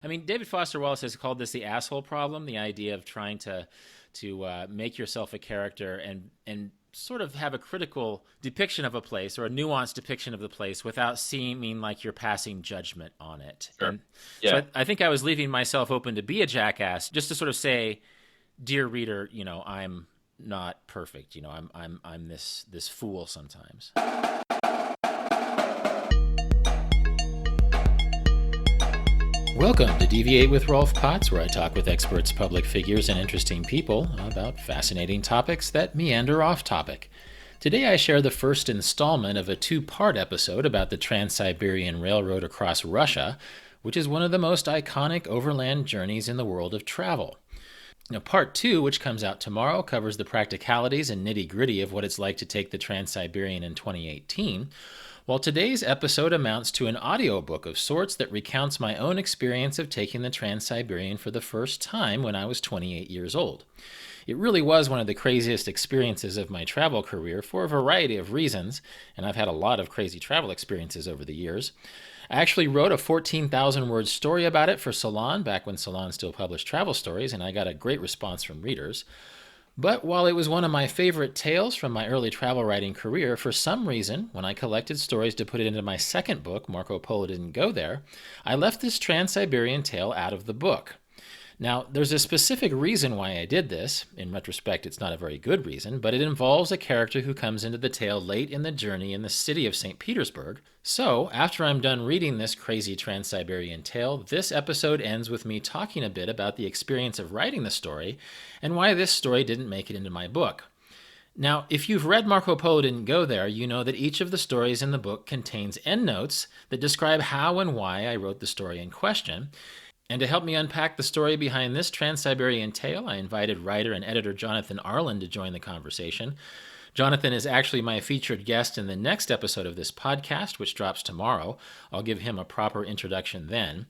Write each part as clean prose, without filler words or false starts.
I mean, David Foster Wallace has called this the asshole problem, the idea of trying to make yourself a character and sort of have a critical depiction of a place or a nuanced depiction of the place without seeming like you're passing judgment on it. Sure. And so Yeah. I think I was leaving myself open to be a jackass, just to sort of say, dear reader, I'm not perfect. I'm this fool sometimes. Welcome to Deviate with Rolf Potts, where I talk with experts, public figures, and interesting people about fascinating topics that meander off topic. Today I share the first installment of a two-part episode about the Trans-Siberian Railroad across Russia, which is one of the most iconic overland journeys in the world of travel. Now, part two, which comes out tomorrow, covers the practicalities and nitty-gritty of what it's like to take the Trans-Siberian in 2018, while today's episode amounts to an audiobook of sorts that recounts my own experience of taking the Trans-Siberian for the first time when I was 28 years old. It really was one of the craziest experiences of my travel career for a variety of reasons, and I've had a lot of crazy travel experiences over the years. I actually wrote a 14,000-word story about it for Salon back when Salon still published travel stories, and I got a great response from readers. But while it was one of my favorite tales from my early travel writing career, for some reason, when I collected stories to put it into my second book, Marco Polo Didn't Go There, I left this Trans-Siberian tale out of the book. Now, there's a specific reason why I did this. In retrospect, it's not a very good reason, but it involves a character who comes into the tale late in the journey in the city of St. Petersburg. So, after I'm done reading this crazy Trans-Siberian tale, this episode ends with me talking a bit about the experience of writing the story and why this story didn't make it into my book. Now, if you've read Marco Polo Didn't Go There, you know that each of the stories in the book contains endnotes that describe how and why I wrote the story in question. And to help me unpack the story behind this Trans-Siberian tale, I invited writer and editor Jonathan Arlan to join the conversation. Jonathan is actually my featured guest in the next episode of this podcast, which drops tomorrow. I'll give him a proper introduction then.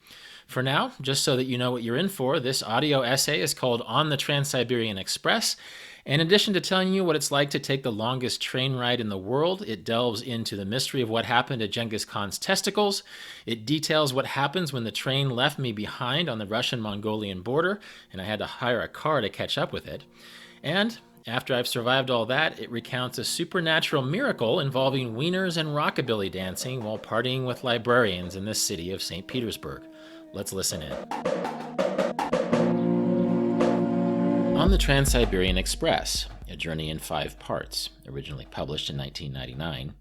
For now, just so that you know what you're in for, this audio essay is called On the Trans-Siberian Express. In addition to telling you what it's like to take the longest train ride in the world, it delves into the mystery of what happened to Genghis Khan's testicles. It details what happens when the train left me behind on the Russian-Mongolian border, and I had to hire a car to catch up with it. And after I've survived all that, it recounts a supernatural miracle involving wieners and rockabilly dancing while partying with librarians in the city of St. Petersburg. Let's listen in. On the Trans-Siberian Express, a journey in 5 parts, originally published in 1999.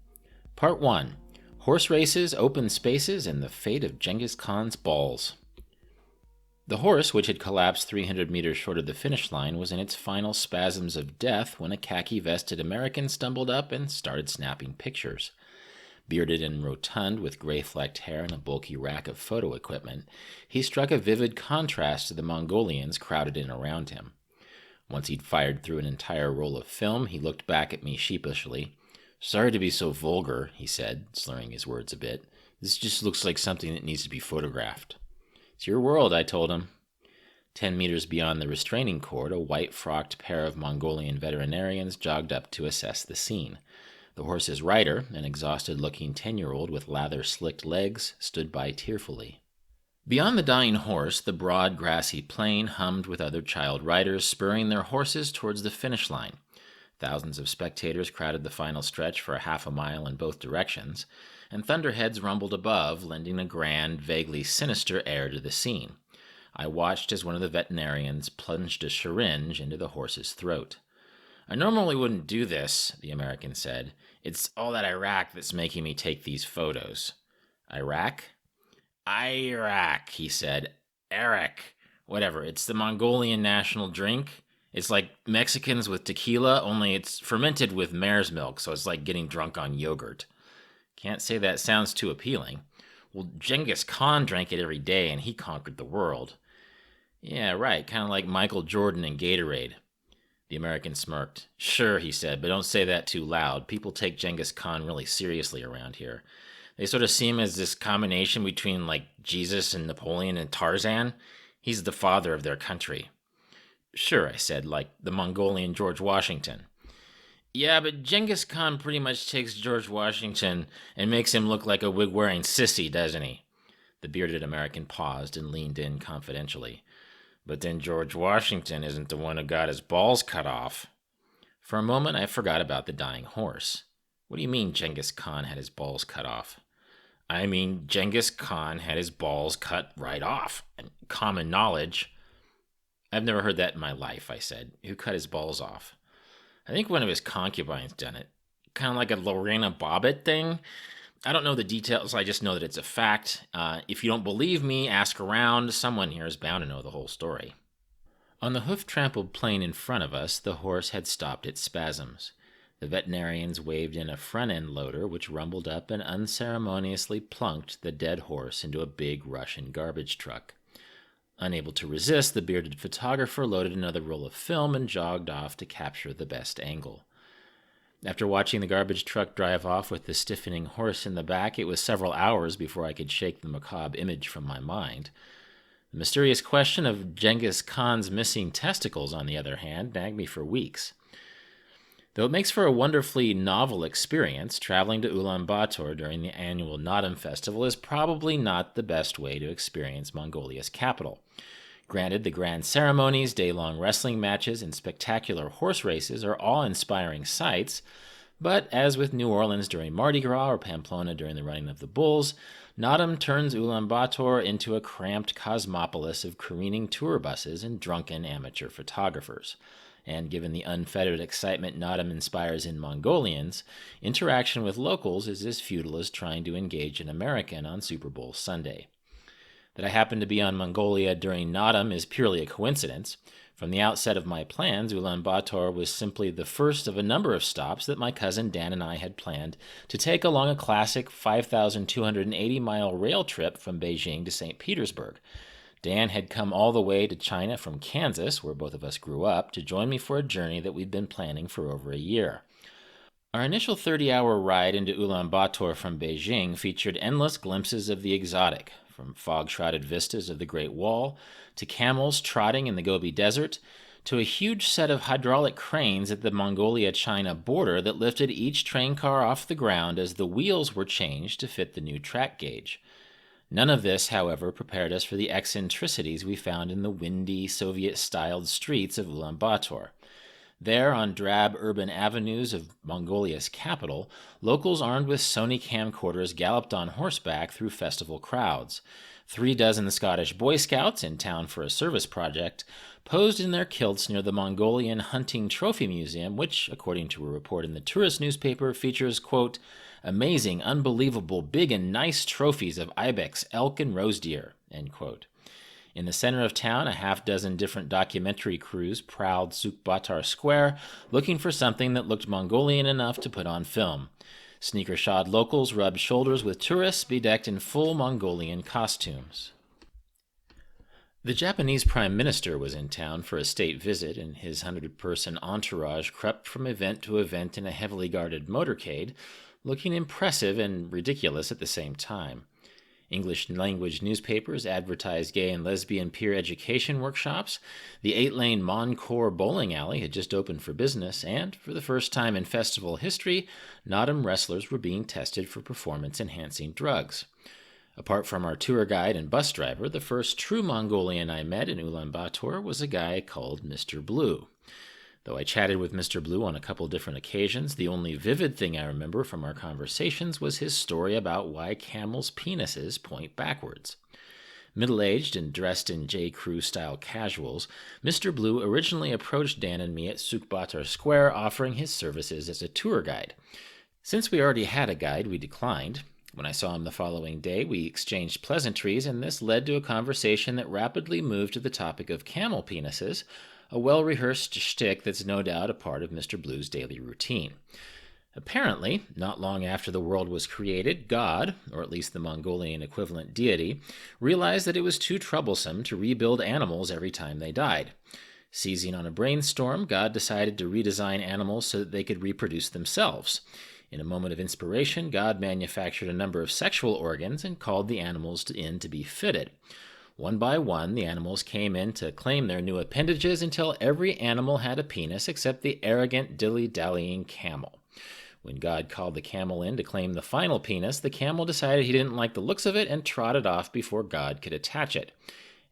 Part 1, Horse Races, Open Spaces, and the Fate of Genghis Khan's Balls. The horse, which had collapsed 300 meters short of the finish line, was in its final spasms of death when a khaki-vested American stumbled up and started snapping pictures. Bearded and rotund, with gray-flecked hair and a bulky rack of photo equipment, he struck a vivid contrast to the Mongolians crowded in around him. Once he'd fired through an entire roll of film, he looked back at me sheepishly. "Sorry to be so vulgar," he said, slurring his words a bit. "This just looks like something that needs to be photographed." "It's your world," I told him. 10 meters beyond the restraining cord, a white-frocked pair of Mongolian veterinarians jogged up to assess the scene. The horse's rider, an exhausted-looking 10-year-old with lather-slicked legs, stood by tearfully. Beyond the dying horse, the broad, grassy plain hummed with other child riders spurring their horses towards the finish line. Thousands of spectators crowded the final stretch for a half a mile in both directions, and thunderheads rumbled above, lending a grand, vaguely sinister air to the scene. I watched as one of the veterinarians plunged a syringe into the horse's throat. "I normally wouldn't do this," the American said. "It's all that Iraq that's making me take these photos." "Iraq?" "Iraq," he said. "Arak. Whatever. It's the Mongolian national drink. It's like Mexicans with tequila, only it's fermented with mare's milk, so it's like getting drunk on yogurt." "Can't say that sounds too appealing." "Well, Genghis Khan drank it every day, and he conquered the world." "Yeah, right. Kind of like Michael Jordan and Gatorade." The American smirked. "Sure," he said, "but don't say that too loud. People take Genghis Khan really seriously around here. They sort of see him as this combination between, like, Jesus and Napoleon and Tarzan. He's the father of their country." "Sure," I said, "like the Mongolian George Washington." "Yeah, but Genghis Khan pretty much takes George Washington and makes him look like a wig-wearing sissy, doesn't he?" The bearded American paused and leaned in confidentially. But then George Washington isn't the one who got his balls cut off. For a moment, I forgot about the dying horse. What do you mean Genghis Khan had his balls cut off? I mean, Genghis Khan had his balls cut right off. And common knowledge. I've never heard that in my life, I said. Who cut his balls off? I think one of his concubines done it. Kind of like a Lorena Bobbitt thing. I don't know the details, I just know that it's a fact. If you don't believe me, ask around. Someone here is bound to know the whole story. On the hoof-trampled plain in front of us, the horse had stopped its spasms. The veterinarians waved in a front-end loader which rumbled up and unceremoniously plunked the dead horse into a big Russian garbage truck. Unable to resist, the bearded photographer loaded another roll of film and jogged off to capture the best angle. After watching the garbage truck drive off with the stiffening horse in the back, it was several hours before I could shake the macabre image from my mind. The mysterious question of Genghis Khan's missing testicles, on the other hand, nagged me for weeks. Though it makes for a wonderfully novel experience, traveling to Ulaanbaatar during the annual Naadam festival is probably not the best way to experience Mongolia's capital. Granted, the grand ceremonies, day-long wrestling matches, and spectacular horse races are awe-inspiring sights, but as with New Orleans during Mardi Gras or Pamplona during the running of the bulls, Naadam turns Ulaanbaatar into a cramped cosmopolis of careening tour buses and drunken amateur photographers. And given the unfettered excitement Naadam inspires in Mongolians, interaction with locals is as futile as trying to engage an American on Super Bowl Sunday. That I happened to be on Mongolia during Naadam is purely a coincidence. From the outset of my plans, Ulaanbaatar was simply the first of a number of stops that my cousin Dan and I had planned to take along a classic 5,280-mile rail trip from Beijing to St. Petersburg. Dan had come all the way to China from Kansas, where both of us grew up, to join me for a journey that we'd been planning for over a year. Our initial 30-hour ride into Ulaanbaatar from Beijing featured endless glimpses of the exotic, from fog-shrouded vistas of the Great Wall, to camels trotting in the Gobi Desert, to a huge set of hydraulic cranes at the Mongolia-China border that lifted each train car off the ground as the wheels were changed to fit the new track gauge. None of this, however, prepared us for the eccentricities we found in the windy, Soviet-styled streets of Ulaanbaatar. There, on drab urban avenues of Mongolia's capital, locals armed with Sony camcorders galloped on horseback through festival crowds. 36 Scottish Boy Scouts, in town for a service project, posed in their kilts near the Mongolian Hunting Trophy Museum, which, according to a report in the tourist newspaper, features, quote, amazing, unbelievable, big and nice trophies of ibex, elk, and rose deer, end quote. In the center of town, a half-dozen different documentary crews prowled Sukbatar Square, looking for something that looked Mongolian enough to put on film. Sneaker-shod locals rubbed shoulders with tourists bedecked in full Mongolian costumes. The Japanese Prime Minister was in town for a state visit, and his 100-person entourage crept from event to event in a heavily guarded motorcade, looking impressive and ridiculous at the same time. English-language newspapers advertised gay and lesbian peer education workshops, the 8-lane Moncourt bowling alley had just opened for business, and, for the first time in festival history, Naadam wrestlers were being tested for performance-enhancing drugs. Apart from our tour guide and bus driver, the first true Mongolian I met in Ulaanbaatar was a guy called Mr. Blue. Though I chatted with Mr. Blue on a couple different occasions, the only vivid thing I remember from our conversations was his story about why camels' penises point backwards. Middle-aged and dressed in J. Crew-style casuals, Mr. Blue originally approached Dan and me at Sukbatar Square offering his services as a tour guide. Since we already had a guide, we declined. When I saw him the following day, we exchanged pleasantries, and this led to a conversation that rapidly moved to the topic of camel penises, a well-rehearsed shtick that's no doubt a part of Mr. Blue's daily routine. Apparently, not long after the world was created, God, or at least the Mongolian equivalent deity, realized that it was too troublesome to rebuild animals every time they died. Seizing on a brainstorm, God decided to redesign animals so that they could reproduce themselves. In a moment of inspiration, God manufactured a number of sexual organs and called the animals in to be fitted. One by one, the animals came in to claim their new appendages until every animal had a penis except the arrogant, dilly-dallying camel. When God called the camel in to claim the final penis, the camel decided he didn't like the looks of it and trotted off before God could attach it.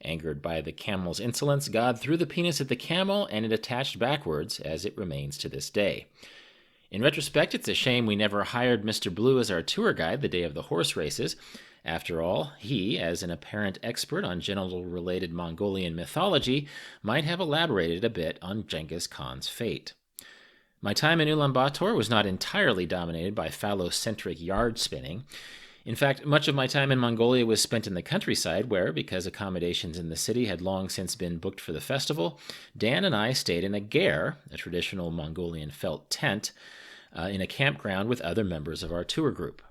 Angered by the camel's insolence, God threw the penis at the camel, and it attached backwards, as it remains to this day. In retrospect, it's a shame we never hired Mr. Blue as our tour guide the day of the horse races. After all, he, as an apparent expert on genital-related Mongolian mythology, might have elaborated a bit on Genghis Khan's fate. My time in Ulaanbaatar was not entirely dominated by phallocentric yard spinning. In fact, much of my time in Mongolia was spent in the countryside where, because accommodations in the city had long since been booked for the festival, Dan and I stayed in a ger, a traditional Mongolian felt tent, in a campground with other members of our tour group.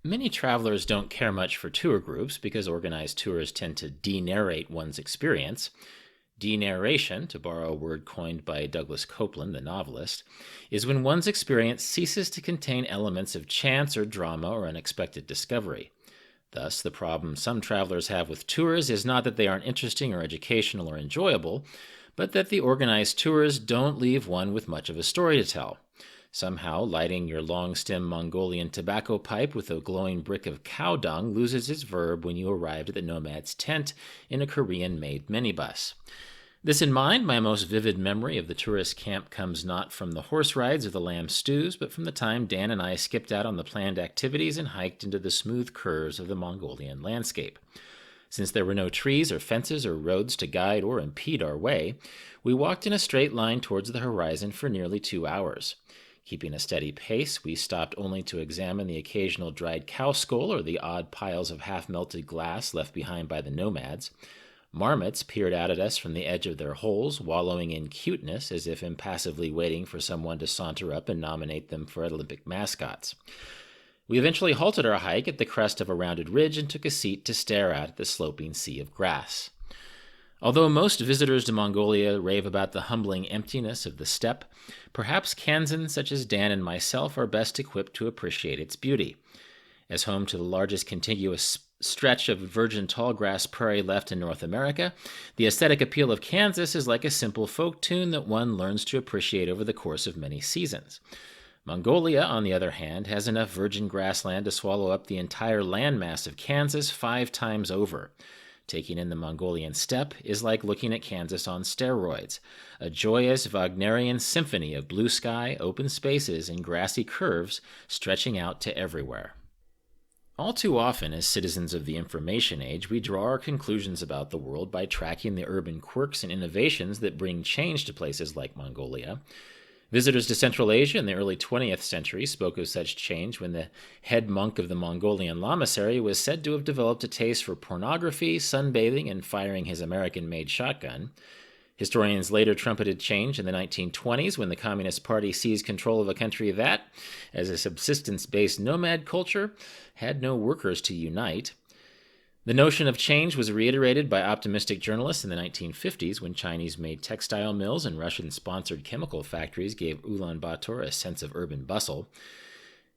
Many travelers don't care much for tour groups because organized tours tend to de-narrate one's experience. De-narration, to borrow a word coined by Douglas Copeland, the novelist, is when one's experience ceases to contain elements of chance or drama or unexpected discovery. Thus, the problem some travelers have with tours is not that they aren't interesting or educational or enjoyable, but that the organized tours don't leave one with much of a story to tell. Somehow, lighting your long-stem Mongolian tobacco pipe with a glowing brick of cow dung loses its verb when you arrived at the nomad's tent in a Korean-made minibus. This in mind, my most vivid memory of the tourist camp comes not from the horse rides or the lamb stews, but from the time Dan and I skipped out on the planned activities and hiked into the smooth curves of the Mongolian landscape. Since there were no trees or fences or roads to guide or impede our way, we walked in a straight line towards the horizon for nearly 2 hours. Keeping a steady pace, we stopped only to examine the occasional dried cow skull or the odd piles of half-melted glass left behind by the nomads. Marmots peered out at us from the edge of their holes, wallowing in cuteness as if impassively waiting for someone to saunter up and nominate them for Olympic mascots. We eventually halted our hike at the crest of a rounded ridge and took a seat to stare out at the sloping sea of grass. Although most visitors to Mongolia rave about the humbling emptiness of the steppe, perhaps Kansan such as Dan and myself are best equipped to appreciate its beauty. As home to the largest contiguous stretch of virgin tallgrass prairie left in North America, the aesthetic appeal of Kansas is like a simple folk tune that one learns to appreciate over the course of many seasons. Mongolia, on the other hand, has enough virgin grassland to swallow up the entire landmass of Kansas 5 times over. Taking in the Mongolian steppe is like looking at Kansas on steroids, a joyous Wagnerian symphony of blue sky, open spaces, and grassy curves stretching out to everywhere. All too often, as citizens of the information age, we draw our conclusions about the world by tracking the urban quirks and innovations that bring change to places like Mongolia. Visitors to Central Asia in the early 20th century spoke of such change when the head monk of the Mongolian lamasery was said to have developed a taste for pornography, sunbathing, and firing his American-made shotgun. Historians later trumpeted change in the 1920s when the Communist Party seized control of a country that, as a subsistence-based nomad culture, had no workers to unite. The notion of change was reiterated by optimistic journalists in the 1950s when Chinese-made textile mills and Russian-sponsored chemical factories gave Ulaanbaatar a sense of urban bustle.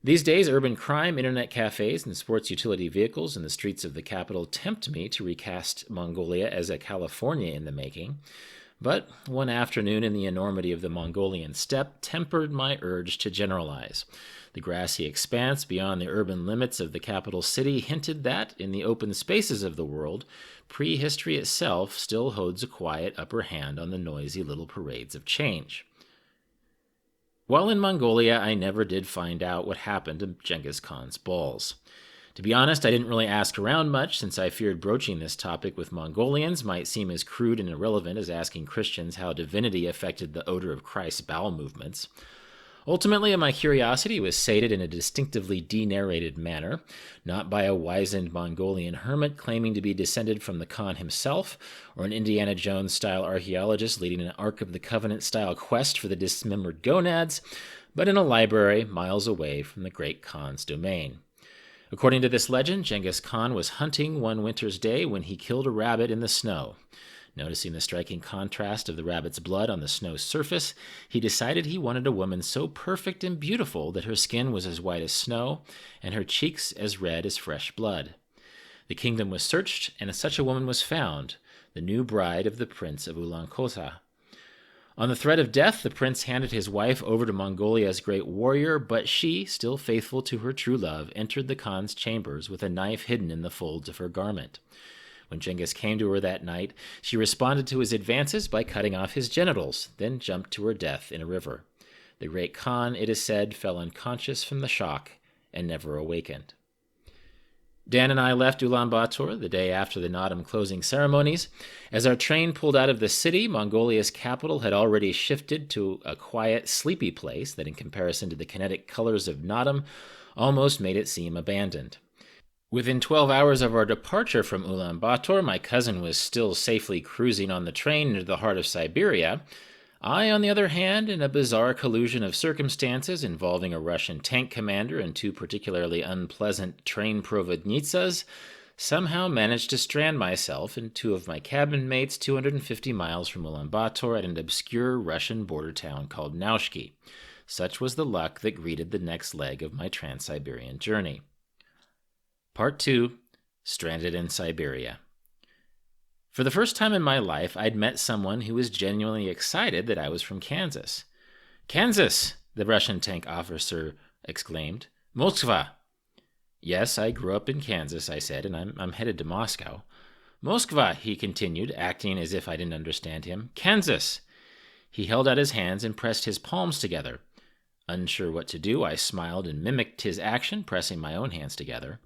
These days, urban crime, internet cafes, and sports utility vehicles in the streets of the capital tempt me to recast Mongolia as a California in the making. But one afternoon in the enormity of the Mongolian steppe tempered my urge to generalize. The grassy expanse beyond the urban limits of the capital city hinted that, in the open spaces of the world, prehistory itself still holds a quiet upper hand on the noisy little parades of change. While in Mongolia, I never did find out what happened to Genghis Khan's balls. To be honest, I didn't really ask around much, since I feared broaching this topic with Mongolians might seem as crude and irrelevant as asking Christians how divinity affected the odor of Christ's bowel movements. Ultimately, my curiosity was sated in a distinctively de-narrated manner, not by a wizened Mongolian hermit claiming to be descended from the Khan himself, or an Indiana Jones-style archaeologist leading an Ark of the Covenant-style quest for the dismembered gonads, but in a library miles away from the great Khan's domain. According to this legend, Genghis Khan was hunting one winter's day when he killed a rabbit in the snow. Noticing the striking contrast of the rabbit's blood on the snow's surface, he decided he wanted a woman so perfect and beautiful that her skin was as white as snow and her cheeks as red as fresh blood. The kingdom was searched, and such a woman was found, the new bride of the Prince of Ulaanbaatar. On the threat of death, the prince handed his wife over to Mongolia's great warrior, but she, still faithful to her true love, entered the Khan's chambers with a knife hidden in the folds of her garment. When Genghis came to her that night, she responded to his advances by cutting off his genitals, then jumped to her death in a river. The great Khan, it is said, fell unconscious from the shock and never awakened. Dan and I left Ulaanbaatar the day after the Naadam closing ceremonies. As our train pulled out of the city, Mongolia's capital had already shifted to a quiet, sleepy place that, in comparison to the kinetic colors of Naadam, almost made it seem abandoned. Within 12 hours of our departure from Ulaanbaatar, my cousin was still safely cruising on the train into the heart of Siberia. I, on the other hand, in a bizarre collusion of circumstances involving a Russian tank commander and two particularly unpleasant train provodnitsas, somehow managed to strand myself and two of my cabin mates 250 miles from Ulaanbaatar at an obscure Russian border town called Nashki. Such was the luck that greeted the next leg of my Trans-Siberian journey. Part 2. Stranded in Siberia. For the first time in my life, I'd met someone who was genuinely excited that I was from Kansas. "Kansas!" the Russian tank officer exclaimed. "Moskva!" "Yes, I grew up in Kansas," I said, "and I'm headed to Moscow." "Moskva," he continued, acting as if I didn't understand him. "Kansas!" He held out his hands and pressed his palms together. Unsure what to do, I smiled and mimicked his action, pressing my own hands together.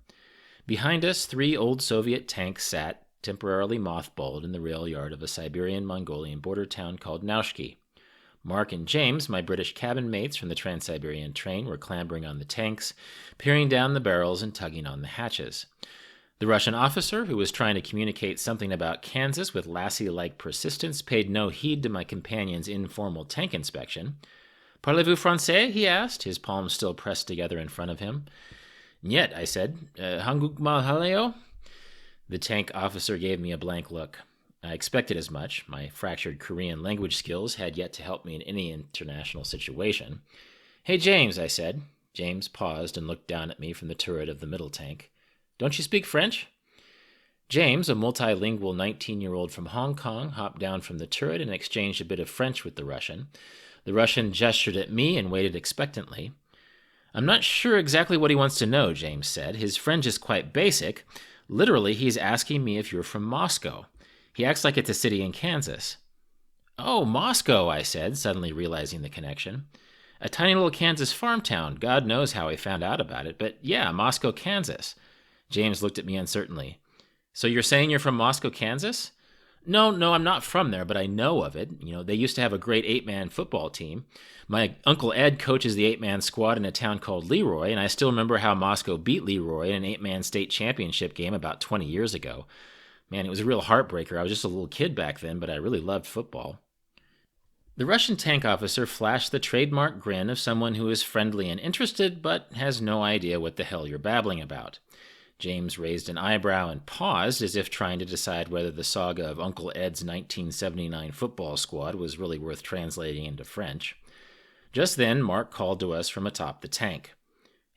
Behind us, 3 old Soviet tanks sat, temporarily mothballed, in the rail yard of a Siberian-Mongolian border town called Nashki. Mark and James, my British cabin mates from the Trans-Siberian train, were clambering on the tanks, peering down the barrels and tugging on the hatches. The Russian officer, who was trying to communicate something about Kansas with lassie-like persistence, paid no heed to my companion's informal tank inspection. "Parlez-vous français?" he asked, his palms still pressed together in front of him. "Niet," I said. "Hanguk malhaleo?" The tank officer gave me a blank look. I expected as much. My fractured Korean language skills had yet to help me in any international situation. "Hey, James," I said. James paused and looked down at me from the turret of the middle tank. "Don't you speak French?" James, a multilingual 19-year-old from Hong Kong, hopped down from the turret and exchanged a bit of French with the Russian. The Russian gestured at me and waited expectantly. "I'm not sure exactly what he wants to know," James said. "His French is quite basic. Literally, he's asking me if you're from Moscow. He acts like it's a city in Kansas." "Oh, Moscow," I said, suddenly realizing the connection. "A tiny little Kansas farm town. God knows how he found out about it. But yeah, Moscow, Kansas." James looked at me uncertainly. "So you're saying you're from Moscow, Kansas?" No, I'm not from there, but I know of it. They used to have a great 8-man football team. My Uncle Ed coaches the 8-man squad in a town called Leroy, and I still remember how Moscow beat Leroy in an 8-man state championship game about 20 years ago. Man, it was a real heartbreaker. I was just a little kid back then, but I really loved football. The Russian tank officer flashed the trademark grin of someone who is friendly and interested, but has no idea what the hell you're babbling about. James raised an eyebrow and paused, as if trying to decide whether the saga of Uncle Ed's 1979 football squad was really worth translating into French. Just then, Mark called to us from atop the tank.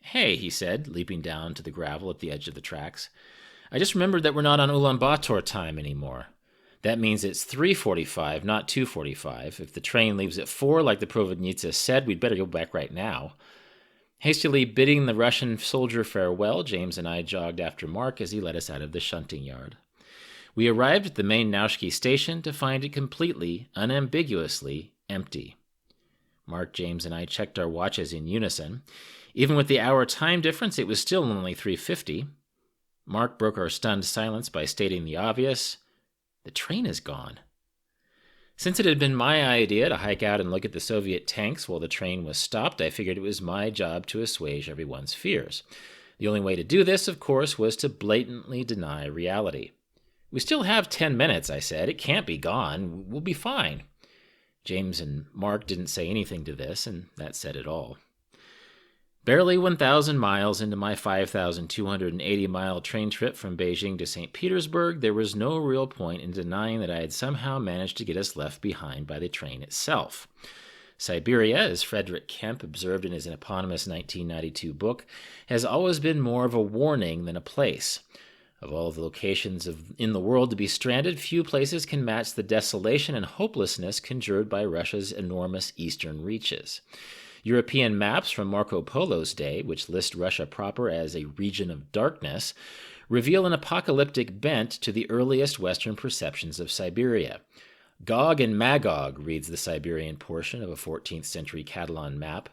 "Hey," he said, leaping down to the gravel at the edge of the tracks. "I just remembered that we're not on Ulaanbaatar time anymore. That means it's 3:45, not 2:45. If the train leaves at 4, like the Provodnitsa said, we'd better go back right now." Hastily bidding the Russian soldier farewell, James and I jogged after Mark as he led us out of the shunting yard. We arrived at the main Nashki station to find it completely, unambiguously empty. Mark, James, and I checked our watches in unison. Even with the hour time difference, it was still only 3:50. Mark broke our stunned silence by stating the obvious: "The train is gone." Since it had been my idea to hike out and look at the Soviet tanks while the train was stopped, I figured it was my job to assuage everyone's fears. The only way to do this, of course, was to blatantly deny reality. "We still have 10 minutes, I said. "It can't be gone. We'll be fine." James and Mark didn't say anything to this, and that said it all. Barely 1,000 miles into my 5,280-mile train trip from Beijing to St. Petersburg, there was no real point in denying that I had somehow managed to get us left behind by the train itself. Siberia, as Frederick Kemp observed in his eponymous 1992 book, has always been more of a warning than a place. Of all the locations in the world to be stranded, few places can match the desolation and hopelessness conjured by Russia's enormous eastern reaches. European maps from Marco Polo's day, which list Russia proper as a region of darkness, reveal an apocalyptic bent to the earliest Western perceptions of Siberia. Gog and Magog, reads the Siberian portion of a 14th century Catalan map.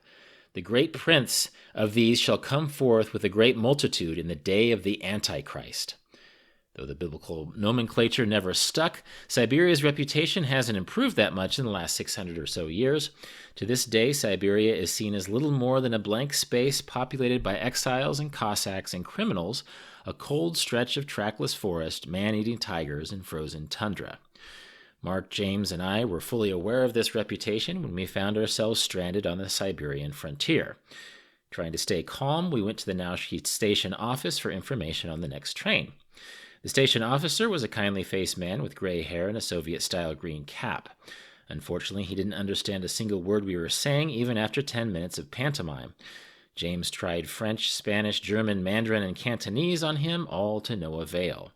The great prince of these shall come forth with a great multitude in the day of the Antichrist. Though the biblical nomenclature never stuck, Siberia's reputation hasn't improved that much in the last 600 or so years. To this day, Siberia is seen as little more than a blank space populated by exiles and Cossacks and criminals, a cold stretch of trackless forest, man-eating tigers, and frozen tundra. Mark, James, and I were fully aware of this reputation when we found ourselves stranded on the Siberian frontier. Trying to stay calm, we went to the Nashki station office for information on the next train. The station officer was a kindly-faced man with gray hair and a Soviet-style green cap. Unfortunately, he didn't understand a single word we were saying, even after 10 minutes of pantomime. James tried French, Spanish, German, Mandarin, and Cantonese on him, all to no avail.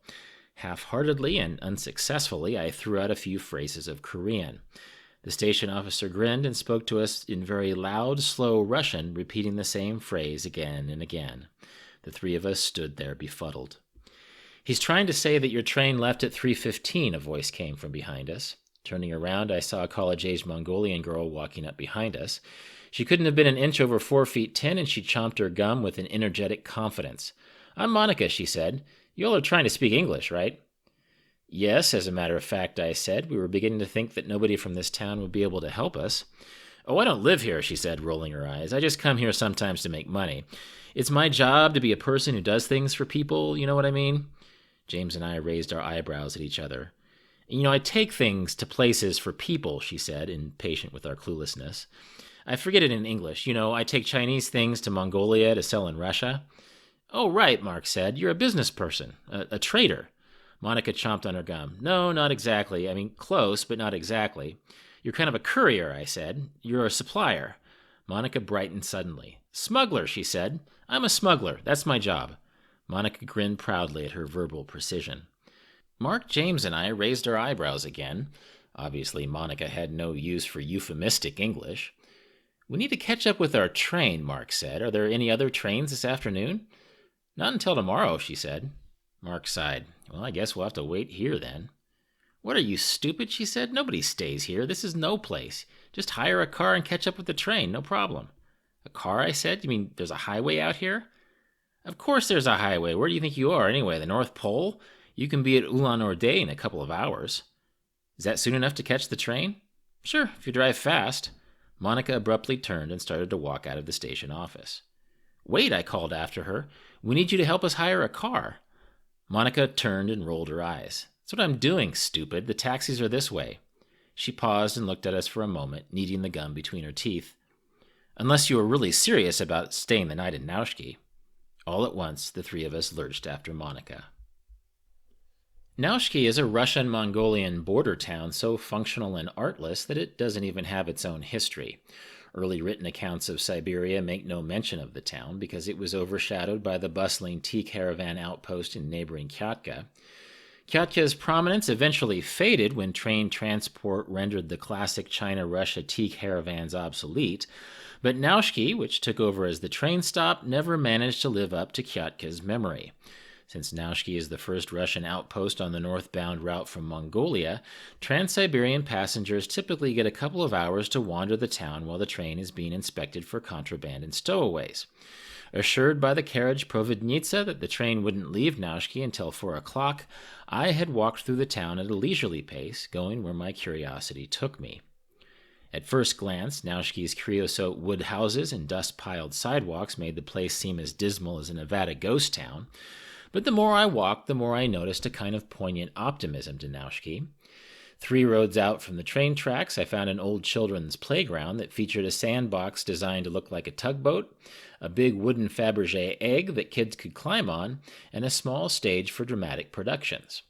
Half-heartedly and unsuccessfully, I threw out a few phrases of Korean. The station officer grinned and spoke to us in very loud, slow Russian, repeating the same phrase again and again. The three of us stood there befuddled. "He's trying to say that your train left at 3:15, a voice came from behind us. Turning around, I saw a college-aged Mongolian girl walking up behind us. She couldn't have been an inch over 4 feet 10, and she chomped her gum with an energetic confidence. "I'm Monica," she said. "You all are trying to speak English, right?" "Yes, as a matter of fact," I said. We were beginning to think that nobody from this town would be able to help us. "Oh, I don't live here," she said, rolling her eyes. "I just come here sometimes to make money. It's my job to be a person who does things for people, you know what I mean?" James and I raised our eyebrows at each other. I take things to places for people," she said, impatient with our cluelessness. "I forget it in English. I take Chinese things to Mongolia to sell in Russia." "Oh, right," Mark said. "You're a business person, a trader." Monica chomped on her gum. "No, not exactly. I mean, close, but not exactly." "You're kind of a courier," I said. "You're a supplier." Monica brightened suddenly. "Smuggler," she said. "I'm a smuggler. That's my job." Monica grinned proudly at her verbal precision. Mark, James, and I raised our eyebrows again. Obviously, Monica had no use for euphemistic English. "We need to catch up with our train," Mark said. "Are there any other trains this afternoon?" "Not until tomorrow," she said. Mark sighed. "Well, I guess we'll have to wait here then." "What, are you stupid?" she said. "Nobody stays here. This is no place. Just hire a car and catch up with the train. No problem." "A car?" I said. "You mean there's a highway out here?" "Of course there's a highway. Where do you think you are, anyway? The North Pole? You can be at Ulan-Ude in a couple of hours." "Is that soon enough to catch the train?" "Sure, if you drive fast." Monica abruptly turned and started to walk out of the station office. "Wait," I called after her. "We need you to help us hire a car." Monica turned and rolled her eyes. "That's what I'm doing, stupid. The taxis are this way." She paused and looked at us for a moment, kneading the gum between her teeth. "Unless you are really serious about staying the night in Nashki." All at once, the three of us lurched after Monica. Nashki is a Russian-Mongolian border town so functional and artless that it doesn't even have its own history. Early written accounts of Siberia make no mention of the town because it was overshadowed by the bustling tea caravan outpost in neighboring Kyatka. Kyatka's prominence eventually faded when train transport rendered the classic China-Russia tea caravans obsolete, but Nashki, which took over as the train stop, never managed to live up to Kyatka's memory. Since Nashki is the first Russian outpost on the northbound route from Mongolia, Trans-Siberian passengers typically get a couple of hours to wander the town while the train is being inspected for contraband and stowaways. Assured by the carriage Providnitsa that the train wouldn't leave Nashki until 4 o'clock, I had walked through the town at a leisurely pace, going where my curiosity took me. At first glance, Nashki's creosote wood houses and dust-piled sidewalks made the place seem as dismal as a Nevada ghost town. But the more I walked, the more I noticed a kind of poignant optimism to Nashki. 3 roads out from the train tracks, I found an old children's playground that featured a sandbox designed to look like a tugboat, a big wooden Fabergé egg that kids could climb on, and a small stage for dramatic productions.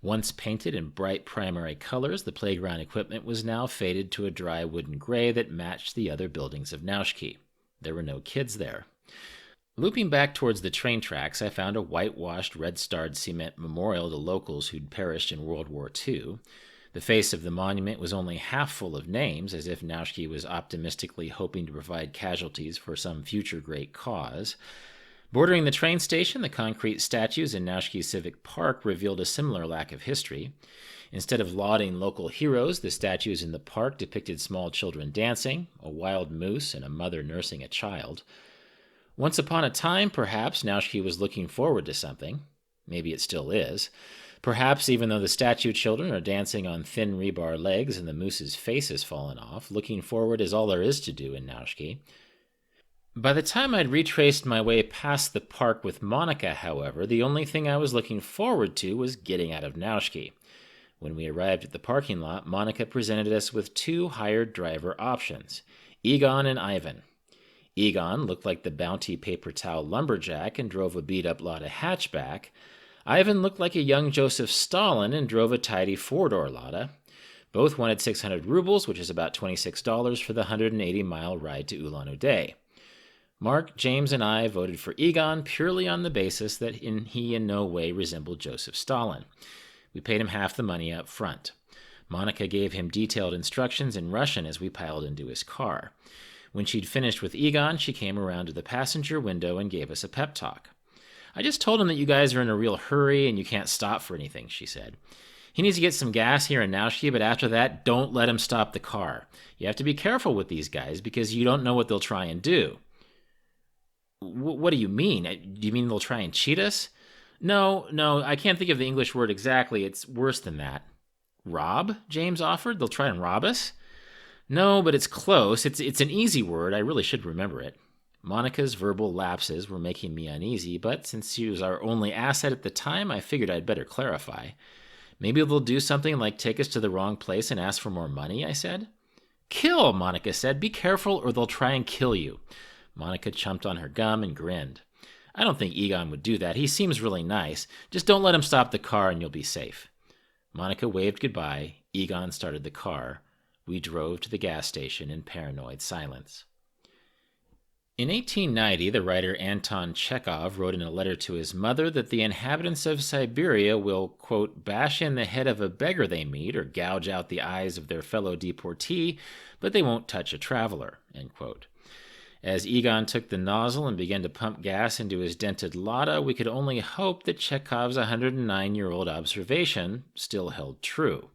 Once painted in bright primary colors, the playground equipment was now faded to a dry wooden gray that matched the other buildings of Nashki. There were no kids there. Looping back towards the train tracks, I found a whitewashed, red-starred cement memorial to locals who'd perished in World War II. The face of the monument was only half full of names, as if Nashki was optimistically hoping to provide casualties for some future great cause. Bordering the train station, the concrete statues in Nashki Civic Park revealed a similar lack of history. Instead of lauding local heroes, the statues in the park depicted small children dancing, a wild moose, and a mother nursing a child. Once upon a time, perhaps, Nashki was looking forward to something. Maybe it still is. Perhaps, even though the statue children are dancing on thin rebar legs and the moose's face has fallen off, looking forward is all there is to do in Nashki. By the time I'd retraced my way past the park with Monica, however, the only thing I was looking forward to was getting out of Nashki. When we arrived at the parking lot, Monica presented us with two hired driver options, Egon and Ivan. Egon looked like the bounty paper towel lumberjack and drove a beat-up Lada hatchback. Ivan looked like a young Joseph Stalin and drove a tidy four-door Lada. Both wanted 600 rubles, which is about $26 for the 180-mile ride to Ulan-Ude. Mark, James, and I voted for Egon purely on the basis that he in no way resembled Joseph Stalin. We paid him half the money up front. Monica gave him detailed instructions in Russian as we piled into his car. When she'd finished with Egon, she came around to the passenger window and gave us a pep talk. "I just told him that you guys are in a real hurry and you can't stop for anything," she said. "He needs to get some gas here in Nashki, but after that, don't let him stop the car. You have to be careful with these guys because you don't know what they'll try and do." "What do you mean? Do you mean they'll try and cheat us?" No, I can't think of the English word exactly. It's worse than that." "Rob?" James offered. "They'll try and rob us?" "No, but it's close. It's an easy word. I really should remember it." Monica's verbal lapses were making me uneasy, but since she was our only asset at the time, I figured I'd better clarify. "Maybe they'll do something like take us to the wrong place and ask for more money," I said. "Kill," Monica said. "Be careful or they'll try and kill you." Monica chumped on her gum and grinned. "I don't think Egon would do that. He seems really nice. Just don't let him stop the car and you'll be safe." Monica waved goodbye. Egon started the car. We drove to the gas station in paranoid silence. In 1890, the writer Anton Chekhov wrote in a letter to his mother that the inhabitants of Siberia will, quote, "bash in the head of a beggar they meet or gouge out the eyes of their fellow deportee, but they won't touch a traveler," end quote. As Egon took the nozzle and began to pump gas into his dented Lada, we could only hope that Chekhov's 109-year-old observation still held true.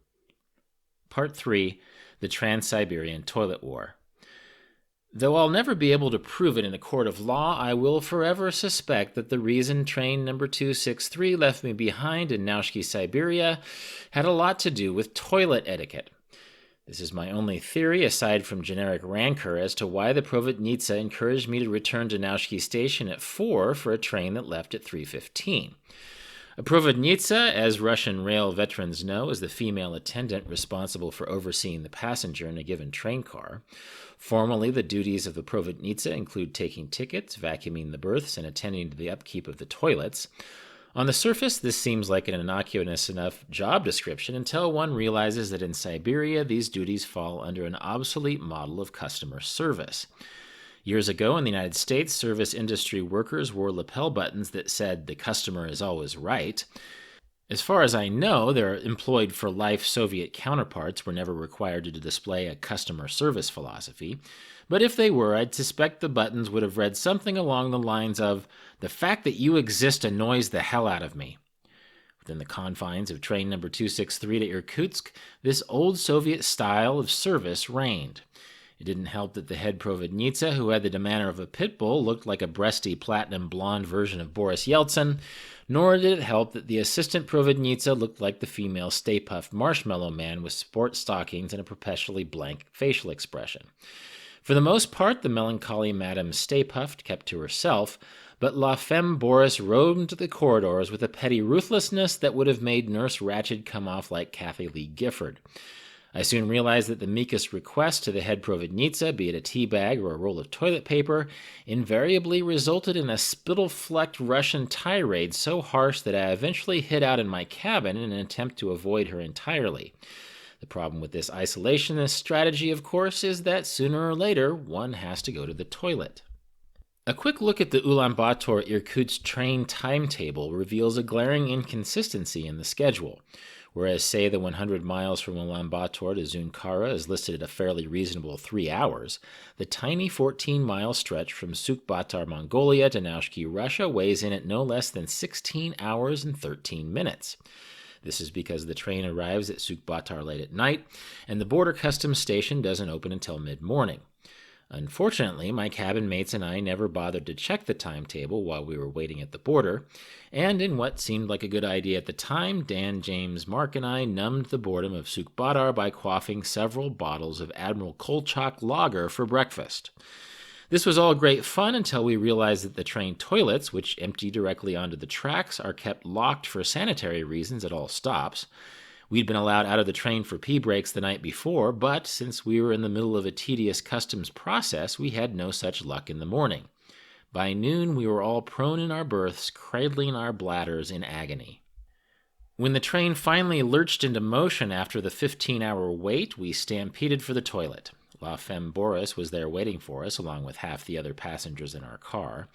Part 3. The Trans-Siberian Toilet War. Though I'll never be able to prove it in a court of law, I will forever suspect that the reason train number 263 left me behind in Nashki, Siberia, had a lot to do with toilet etiquette. This is my only theory, aside from generic rancor, as to why the Provodnitsa encouraged me to return to Nashki station at 4 for a train that left at 3:15. A Provodnitsa, as Russian rail veterans know, is the female attendant responsible for overseeing the passenger in a given train car. Formally, the duties of the Provodnitsa include taking tickets, vacuuming the berths, and attending to the upkeep of the toilets. On the surface, this seems like an innocuous enough job description until one realizes that in Siberia, these duties fall under an obsolete model of customer service. Years ago in the United States, service industry workers wore lapel buttons that said, "The customer is always right." As far as I know, their employed-for-life Soviet counterparts were never required to display a customer service philosophy. But if they were, I'd suspect the buttons would have read something along the lines of, "The fact that you exist annoys the hell out of me." Within the confines of train number 263 to Irkutsk, this old Soviet style of service reigned. It didn't help that the head Provodnitsa, who had the demeanor of a pit bull, looked like a breasty platinum blonde version of Boris Yeltsin, nor did it help that the assistant Provodnitsa looked like the female Stay Puft Marshmallow Man with sport stockings and a perpetually blank facial expression. For the most part, the melancholy Madame Stay Puft kept to herself, but La Femme Boris roamed the corridors with a petty ruthlessness that would have made Nurse Ratched come off like Kathy Lee Gifford. I soon realized that the meekest request to the head Provodnitsa, be it a tea bag or a roll of toilet paper, invariably resulted in a spittle-flecked Russian tirade so harsh that I eventually hid out in my cabin in an attempt to avoid her entirely. The problem with this isolationist strategy, of course, is that sooner or later one has to go to the toilet. A quick look at the Ulaanbaatar-Irkutsk train timetable reveals a glaring inconsistency in the schedule. Whereas, say, the 100 miles from Ulaanbaatar to Zunkara is listed at a fairly reasonable 3 hours, the tiny 14-mile stretch from Sukbatar, Mongolia to Nashki, Russia weighs in at no less than 16 hours and 13 minutes. This is because the train arrives at Sukbatar late at night, and the border customs station doesn't open until mid-morning. Unfortunately, my cabin mates and I never bothered to check the timetable while we were waiting at the border, and in what seemed like a good idea at the time, Dan, James, Mark, and I numbed the boredom of Sukbatar by quaffing several bottles of Admiral Kolchak lager for breakfast. This was all great fun until we realized that the train toilets, which empty directly onto the tracks, are kept locked for sanitary reasons at all stops. We'd been allowed out of the train for pee breaks the night before, but since we were in the middle of a tedious customs process, we had no such luck in the morning. By noon, we were all prone in our berths, cradling our bladders in agony. When the train finally lurched into motion after the 15-hour wait, we stampeded for the toilet. La Femme Boris was there waiting for us, along with half the other passengers in our car.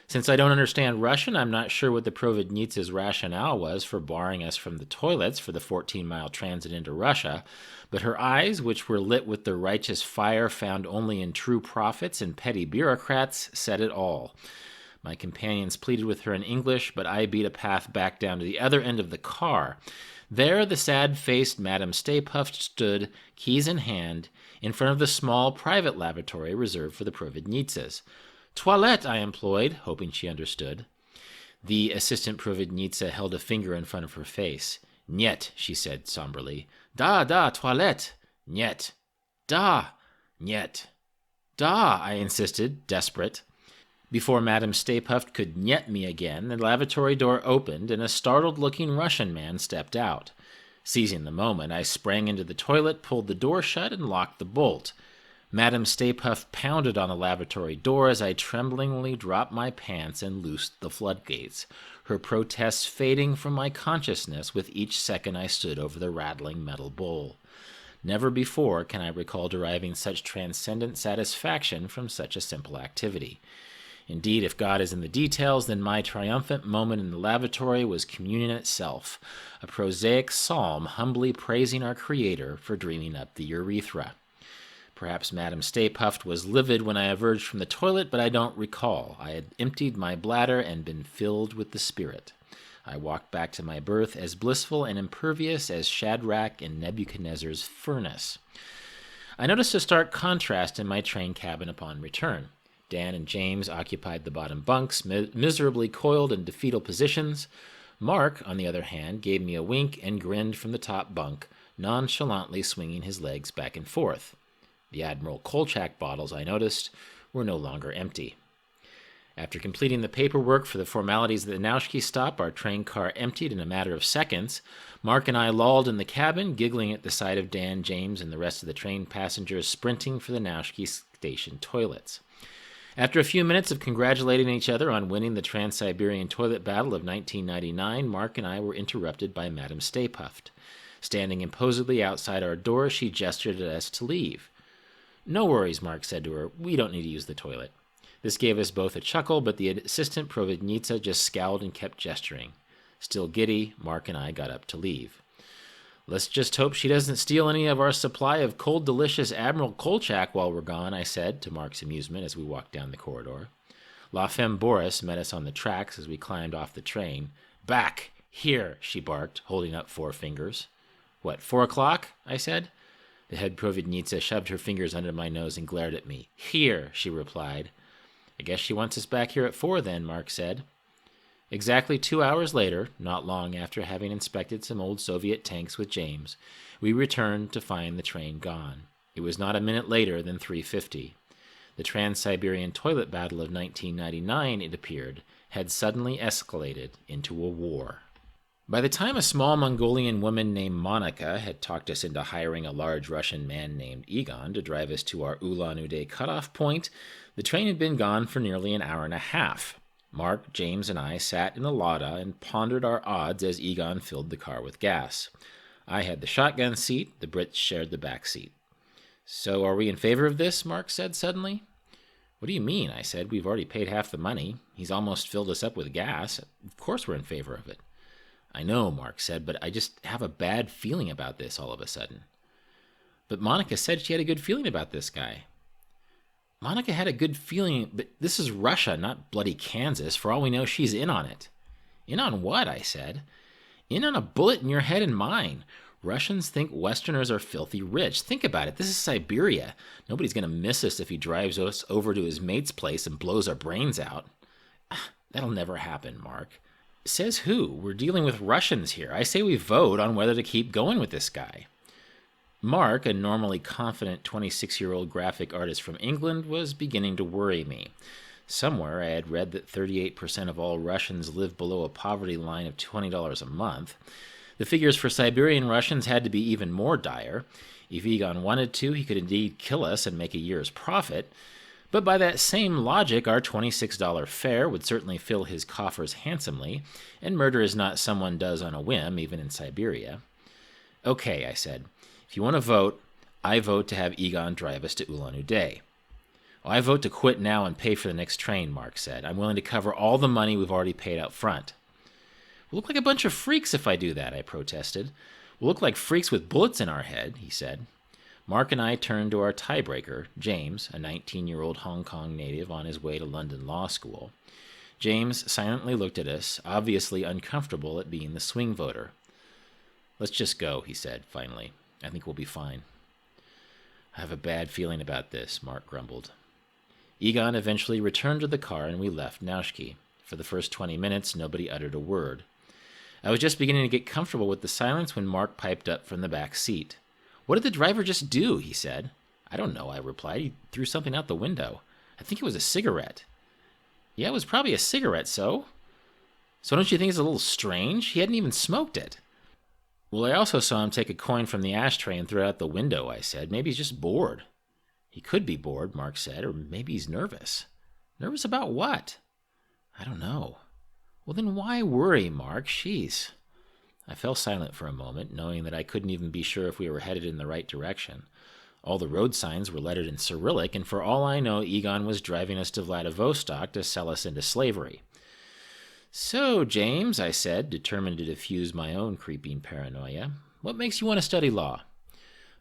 Since I don't understand Russian, I'm not sure what the Providnitsa's rationale was for barring us from the toilets for the 14-mile transit into Russia, but her eyes, which were lit with the righteous fire found only in true prophets and petty bureaucrats, said it all. My companions pleaded with her in English, but I beat a path back down to the other end of the car. There the sad-faced Madame Stay Puft stood, keys in hand, in front of the small private lavatory reserved for the Providnitsas. "Toilette," I implored, hoping she understood. The assistant Providnitsa held a finger in front of her face. "Niet," she said somberly. "Da, toilette. Niet. Da, niet. Da," I insisted, desperate. Before Madame Staypuft could "niet" me again, the lavatory door opened and a startled-looking Russian man stepped out. Seizing the moment, I sprang into the toilet, pulled the door shut, and locked the bolt. Madame Staypuft pounded on the lavatory door as I tremblingly dropped my pants and loosed the floodgates, her protests fading from my consciousness with each second I stood over the rattling metal bowl. Never before can I recall deriving such transcendent satisfaction from such a simple activity. Indeed, if God is in the details, then my triumphant moment in the lavatory was communion itself, a prosaic psalm humbly praising our Creator for dreaming up the urethra. Perhaps Madame Staypuft was livid when I emerged from the toilet, but I don't recall. I had emptied my bladder and been filled with the Spirit. I walked back to my berth as blissful and impervious as Shadrach in Nebuchadnezzar's furnace. I noticed a stark contrast in my train cabin upon return. Dan and James occupied the bottom bunks, miserably coiled in defeatal positions. Mark, on the other hand, gave me a wink and grinned from the top bunk, nonchalantly swinging his legs back and forth. The Admiral Kolchak bottles, I noticed, were no longer empty. After completing the paperwork for the formalities of the Nashki stop, our train car emptied in a matter of seconds. Mark and I lolled in the cabin, giggling at the sight of Dan, James, and the rest of the train passengers sprinting for the Nashki station toilets. After a few minutes of congratulating each other on winning the Trans-Siberian toilet battle of 1999, Mark and I were interrupted by Madame Staypuft. Standing imposedly outside our door, she gestured at us to leave. "No worries," Mark said to her. "We don't need to use the toilet." This gave us both a chuckle, but the assistant Providnitsa just scowled and kept gesturing. Still giddy, Mark and I got up to leave. "Let's just hope she doesn't steal any of our supply of cold, delicious Admiral Kolchak while we're gone," I said, to Mark's amusement as we walked down the corridor. La Femme Boris met us on the tracks as we climbed off the train. "Back! Here!" she barked, holding up 4 fingers. "What, 4 o'clock?" I said. The head Providnitsa shoved her fingers under my nose and glared at me. "Here," she replied. "I guess she wants us back here at 4 then," Mark said. Exactly 2 hours later, not long after having inspected some old Soviet tanks with James, we returned to find the train gone. It was not a minute later than 3:50. The Trans-Siberian toilet battle of 1999, it appeared, had suddenly escalated into a war. By the time a small Mongolian woman named Monica had talked us into hiring a large Russian man named Egon to drive us to our Ulan-Ude cutoff point, the train had been gone for nearly an hour and a half. Mark, James, and I sat in the Lada and pondered our odds as Egon filled the car with gas. I had the shotgun seat, the Brits shared the back seat. "So are we in favor of this?" Mark said suddenly. What do you mean? I said. We've already paid half the money. He's almost filled us up with gas. Of course we're in favor of it. I know, Mark said, but I just have a bad feeling about this all of a sudden. But Monica said she had a good feeling about this guy. Monica had a good feeling, but this is Russia, not bloody Kansas. For all we know, she's in on it. In on what? I said. In on a bullet in your head and mine. Russians think Westerners are filthy rich. Think about it. This is Siberia. Nobody's going to miss us if he drives us over to his mate's place and blows our brains out. That'll never happen, Mark. Says who? We're dealing with Russians here. I say we vote on whether to keep going with this guy. Mark, a normally confident 26-year-old graphic artist from England, was beginning to worry me. Somewhere I had read that 38% of all Russians live below a poverty line of $20 a month. The figures for Siberian Russians had to be even more dire. If Egon wanted to, he could indeed kill us and make a year's profit. But by that same logic, our $26 fare would certainly fill his coffers handsomely, and murder is not someone does on a whim, even in Siberia. Okay, I said. If you want to vote, I vote to have Egon drive us to Ulan-Ude. I vote to quit now and pay for the next train, Mark said. I'm willing to cover all the money we've already paid out front. We'll look like a bunch of freaks if I do that, I protested. We'll look like freaks with bullets in our head, he said. Mark and I turned to our tiebreaker, James, a 19-year-old Hong Kong native on his way to London Law School. James silently looked at us, obviously uncomfortable at being the swing voter. Let's just go, he said, finally. I think we'll be fine. I have a bad feeling about this, Mark grumbled. Egon eventually returned to the car and we left Nashki. For the first 20 minutes, nobody uttered a word. I was just beginning to get comfortable with the silence when Mark piped up from the back seat. What did the driver just do? He said. I don't know, I replied. He threw something out the window. I think it was a cigarette. Yeah, it was probably a cigarette, so don't you think it's a little strange? He hadn't even smoked it. Well, I also saw him take a coin from the ashtray and throw it out the window, I said. Maybe he's just bored. He could be bored, Mark said, or maybe he's nervous. Nervous about what? I don't know. Well, then why worry, Mark? Jeez. I fell silent for a moment, knowing that I couldn't even be sure if we were headed in the right direction. All the road signs were lettered in Cyrillic, and for all I know, Egon was driving us to Vladivostok to sell us into slavery. So, James, I said, determined to diffuse my own creeping paranoia, what makes you want to study law?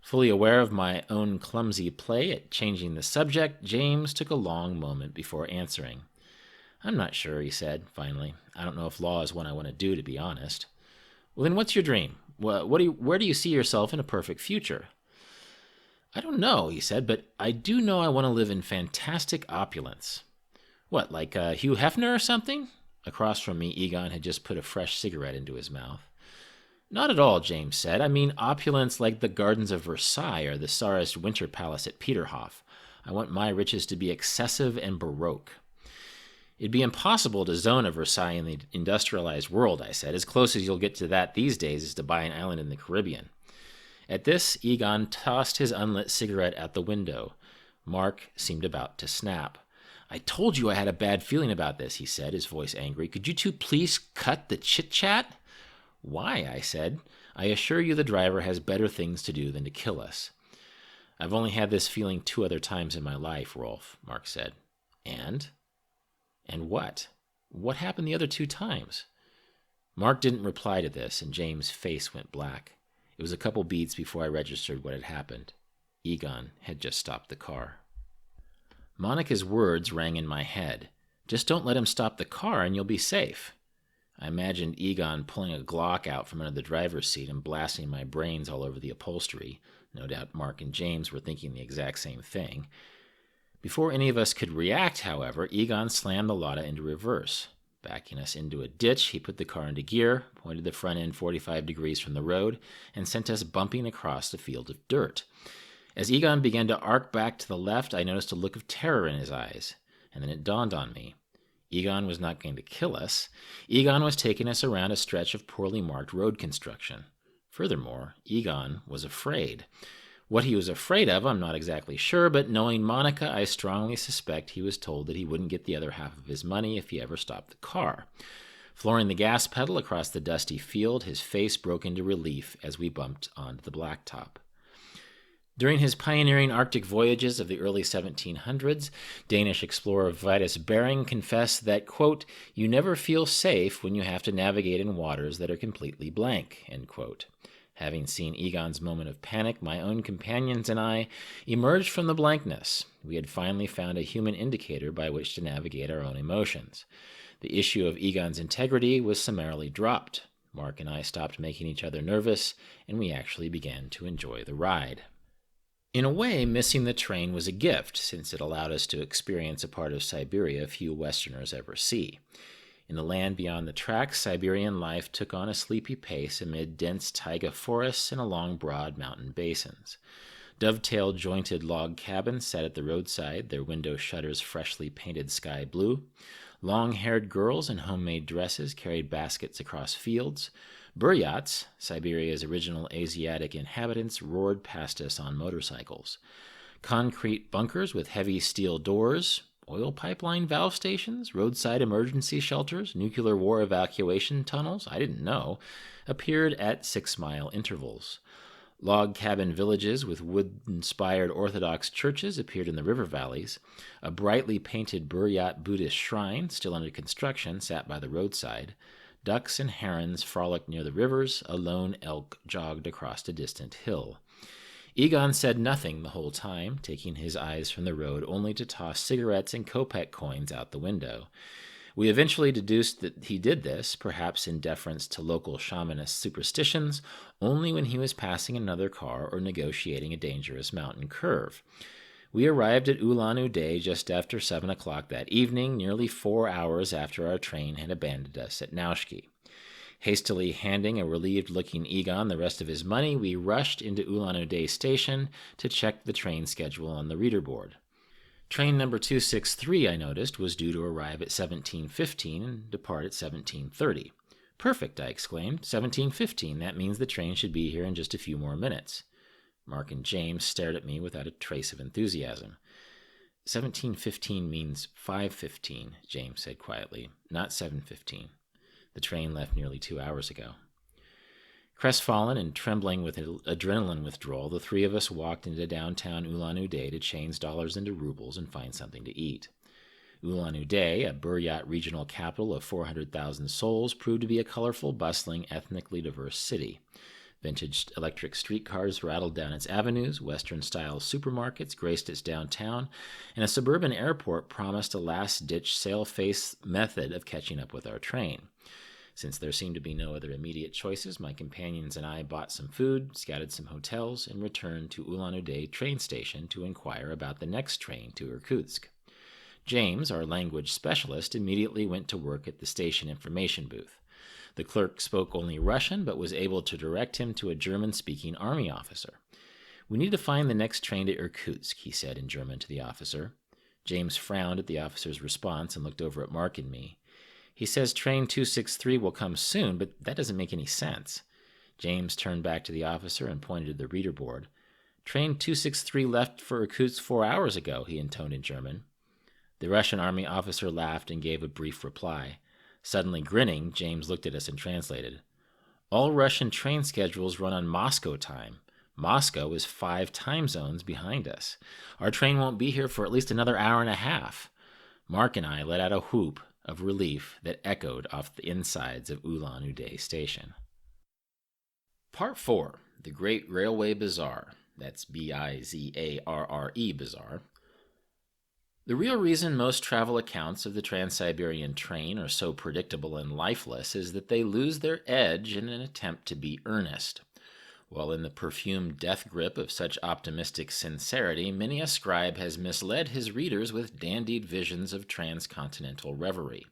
Fully aware of my own clumsy play at changing the subject, James took a long moment before answering. I'm not sure, he said, finally. I don't know if law is what I want to do, to be honest. Well, then what's your dream? Where do you see yourself in a perfect future? I don't know, he said, but I do know I want to live in fantastic opulence. What, like Hugh Hefner or something? Across from me, Egon had just put a fresh cigarette into his mouth. Not at all, James said. I mean opulence like the gardens of Versailles or the Tsarist winter palace at Peterhof. I want my riches to be excessive and baroque. It'd be impossible to zone a Versailles in the industrialized world, I said. As close as you'll get to that these days is to buy an island in the Caribbean. At this, Egon tossed his unlit cigarette out the window. Mark seemed about to snap. I told you I had a bad feeling about this, he said, his voice angry. Could you two please cut the chit-chat? Why, I said. I assure you the driver has better things to do than to kill us. I've only had this feeling 2 other times in my life, Rolf, Mark said. And what? What happened the other 2 times? Mark didn't reply to this, and James' face went black. It was a couple beats before I registered what had happened. Egon had just stopped the car. Monica's words rang in my head. Just don't let him stop the car and you'll be safe. I imagined Egon pulling a Glock out from under the driver's seat and blasting my brains all over the upholstery. No doubt Mark and James were thinking the exact same thing. Before any of us could react, however, Egon slammed the Lada into reverse. Backing us into a ditch, he put the car into gear, pointed the front end 45 degrees from the road, and sent us bumping across the field of dirt. As Egon began to arc back to the left, I noticed a look of terror in his eyes, and then it dawned on me. Egon was not going to kill us. Egon was taking us around a stretch of poorly marked road construction. Furthermore, Egon was afraid. What he was afraid of, I'm not exactly sure, but knowing Monica, I strongly suspect he was told that he wouldn't get the other half of his money if he ever stopped the car. Flooring the gas pedal across the dusty field, his face broke into relief as we bumped onto the blacktop. During his pioneering Arctic voyages of the early 1700s, Danish explorer Vitus Bering confessed that, quote, "You never feel safe when you have to navigate in waters that are completely blank," end quote. Having seen Egon's moment of panic, my own companions and I emerged from the blankness. We had finally found a human indicator by which to navigate our own emotions. The issue of Egon's integrity was summarily dropped. Mark and I stopped making each other nervous, and we actually began to enjoy the ride. In a way, missing the train was a gift, since it allowed us to experience a part of Siberia few Westerners ever see. In the land beyond the tracks, Siberian life took on a sleepy pace amid dense taiga forests and along broad mountain basins. Dovetail jointed log cabins sat at the roadside, their window shutters freshly painted sky blue. Long-haired girls in homemade dresses carried baskets across fields. Buryats, Siberia's original Asiatic inhabitants, roared past us on motorcycles. Concrete bunkers with heavy steel doors, oil pipeline valve stations, roadside emergency shelters, nuclear war evacuation tunnels, I didn't know, appeared at 6-mile intervals. Log cabin villages with wood-inspired Orthodox churches appeared in the river valleys. A brightly painted Buryat Buddhist shrine, still under construction, sat by the roadside. Ducks and herons frolicked near the rivers. A lone elk jogged across a distant hill. Egon said nothing the whole time, taking his eyes from the road only to toss cigarettes and kopeck coins out the window. We eventually deduced that he did this, perhaps in deference to local shamanist superstitions, only when he was passing another car or negotiating a dangerous mountain curve. We arrived at Ulan-Ude just after 7 o'clock that evening, nearly 4 hours after our train had abandoned us at Nashki. Hastily handing a relieved-looking Egon the rest of his money, we rushed into Ulan-Ude station to check the train schedule on the reader board. Train number 263, I noticed, was due to arrive at 17:15 and depart at 17:30. "Perfect," I exclaimed. 17:15, that means the train should be here in just a few more minutes. Mark and James stared at me without a trace of enthusiasm. 17:15 means 5:15, James said quietly, not 7:15. The train left nearly 2 hours ago. Crestfallen and trembling with adrenaline withdrawal, the three of us walked into downtown Ulan-Ude to change dollars into rubles and find something to eat. Ulan-Ude, a Buryat regional capital of 400,000 souls, proved to be a colorful, bustling, ethnically diverse city. Vintage electric streetcars rattled down its avenues, Western-style supermarkets graced its downtown, and a suburban airport promised a last-ditch sail-face method of catching up with our train. Since there seemed to be no other immediate choices, my companions and I bought some food, scouted some hotels, and returned to Ulan-Ude train station to inquire about the next train to Irkutsk. James, our language specialist, immediately went to work at the station information booth. The clerk spoke only Russian, but was able to direct him to a German-speaking army officer. "We need to find the next train to Irkutsk," he said in German to the officer. James frowned at the officer's response and looked over at Mark and me. "He says train 263 will come soon, but that doesn't make any sense." James turned back to the officer and pointed to the reader board. "Train 263 left for Irkutsk 4 hours ago," he intoned in German. The Russian army officer laughed and gave a brief reply. Suddenly grinning, James looked at us and translated. "All Russian train schedules run on Moscow time. Moscow is 5 time zones behind us. Our train won't be here for at least another hour and a half." Mark and I let out a whoop of relief that echoed off the insides of Ulan-Ude station. Part 4. The Great Railway Bazaar. That's Bizarre Bazaar. The real reason most travel accounts of the Trans-Siberian train are so predictable and lifeless is that they lose their edge in an attempt to be earnest. While in the perfumed death grip of such optimistic sincerity, many a scribe has misled his readers with dandied visions of transcontinental reverie.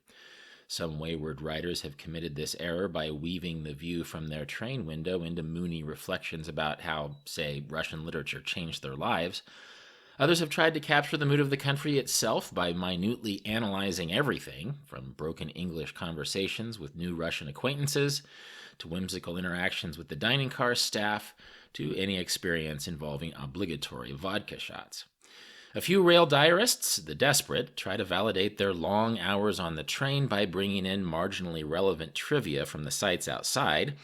Some wayward writers have committed this error by weaving the view from their train window into moony reflections about how, say, Russian literature changed their lives. Others have tried to capture the mood of the country itself by minutely analyzing everything, from broken English conversations with new Russian acquaintances, to whimsical interactions with the dining car staff, to any experience involving obligatory vodka shots. A few rail diarists, the desperate, try to validate their long hours on the train by bringing in marginally relevant trivia from the sites outside,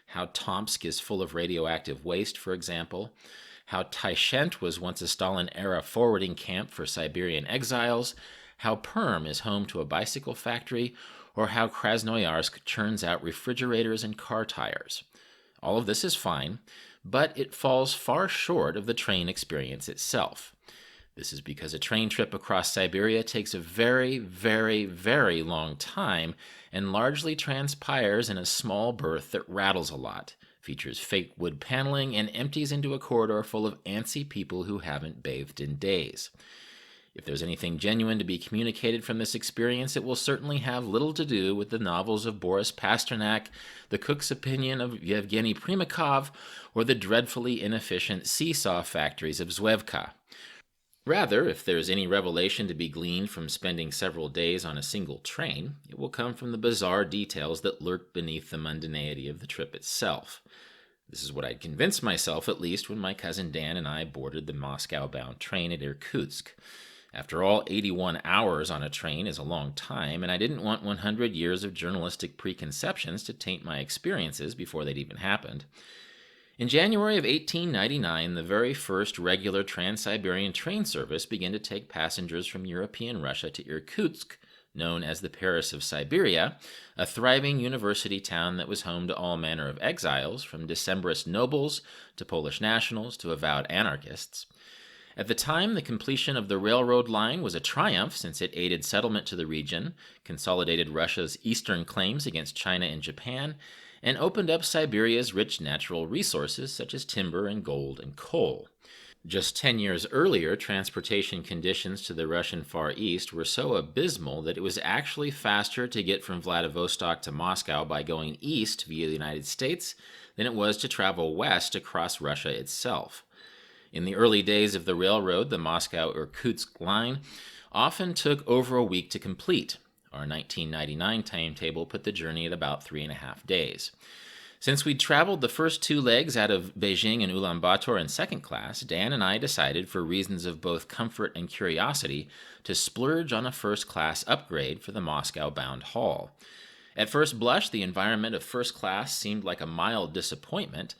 how Tomsk is full of radioactive waste, for example, how Tashkent was once a Stalin-era forwarding camp for Siberian exiles, how Perm is home to a bicycle factory, or how Krasnoyarsk churns out refrigerators and car tires. All of this is fine, but it falls far short of the train experience itself. This is because a train trip across Siberia takes a very, very, very long time and largely transpires in a small berth that rattles a lot, features fake wood paneling, and empties into a corridor full of antsy people who haven't bathed in days. If there's anything genuine to be communicated from this experience, it will certainly have little to do with the novels of Boris Pasternak, the cook's opinion of Yevgeny Primakov, or the dreadfully inefficient seesaw factories of Zwevka. Rather, if there's any revelation to be gleaned from spending several days on a single train, it will come from the bizarre details that lurk beneath the mundanity of the trip itself. This is what I'd convinced myself, at least, when my cousin Dan and I boarded the Moscow-bound train at Irkutsk. After all, 81 hours on a train is a long time, and I didn't want 100 years of journalistic preconceptions to taint my experiences before they'd even happened. In January of 1899, the very first regular Trans-Siberian train service began to take passengers from European Russia to Irkutsk, known as the Paris of Siberia, a thriving university town that was home to all manner of exiles, from Decembrist nobles to Polish nationals to avowed anarchists. At the time, the completion of the railroad line was a triumph since it aided settlement to the region, consolidated Russia's eastern claims against China and Japan, and opened up Siberia's rich natural resources such as timber and gold and coal. Just 10 years earlier, transportation conditions to the Russian Far East were so abysmal that it was actually faster to get from Vladivostok to Moscow by going east via the United States than it was to travel west across Russia itself. In the early days of the railroad, the Moscow-Irkutsk line often took over a week to complete. Our 1999 timetable put the journey at about 3.5 days. Since we'd traveled the first 2 legs out of Beijing and Ulaanbaatar in second class, Dan and I decided, for reasons of both comfort and curiosity, to splurge on a first-class upgrade for the Moscow-bound haul. At first blush, the environment of first class seemed like a mild disappointment,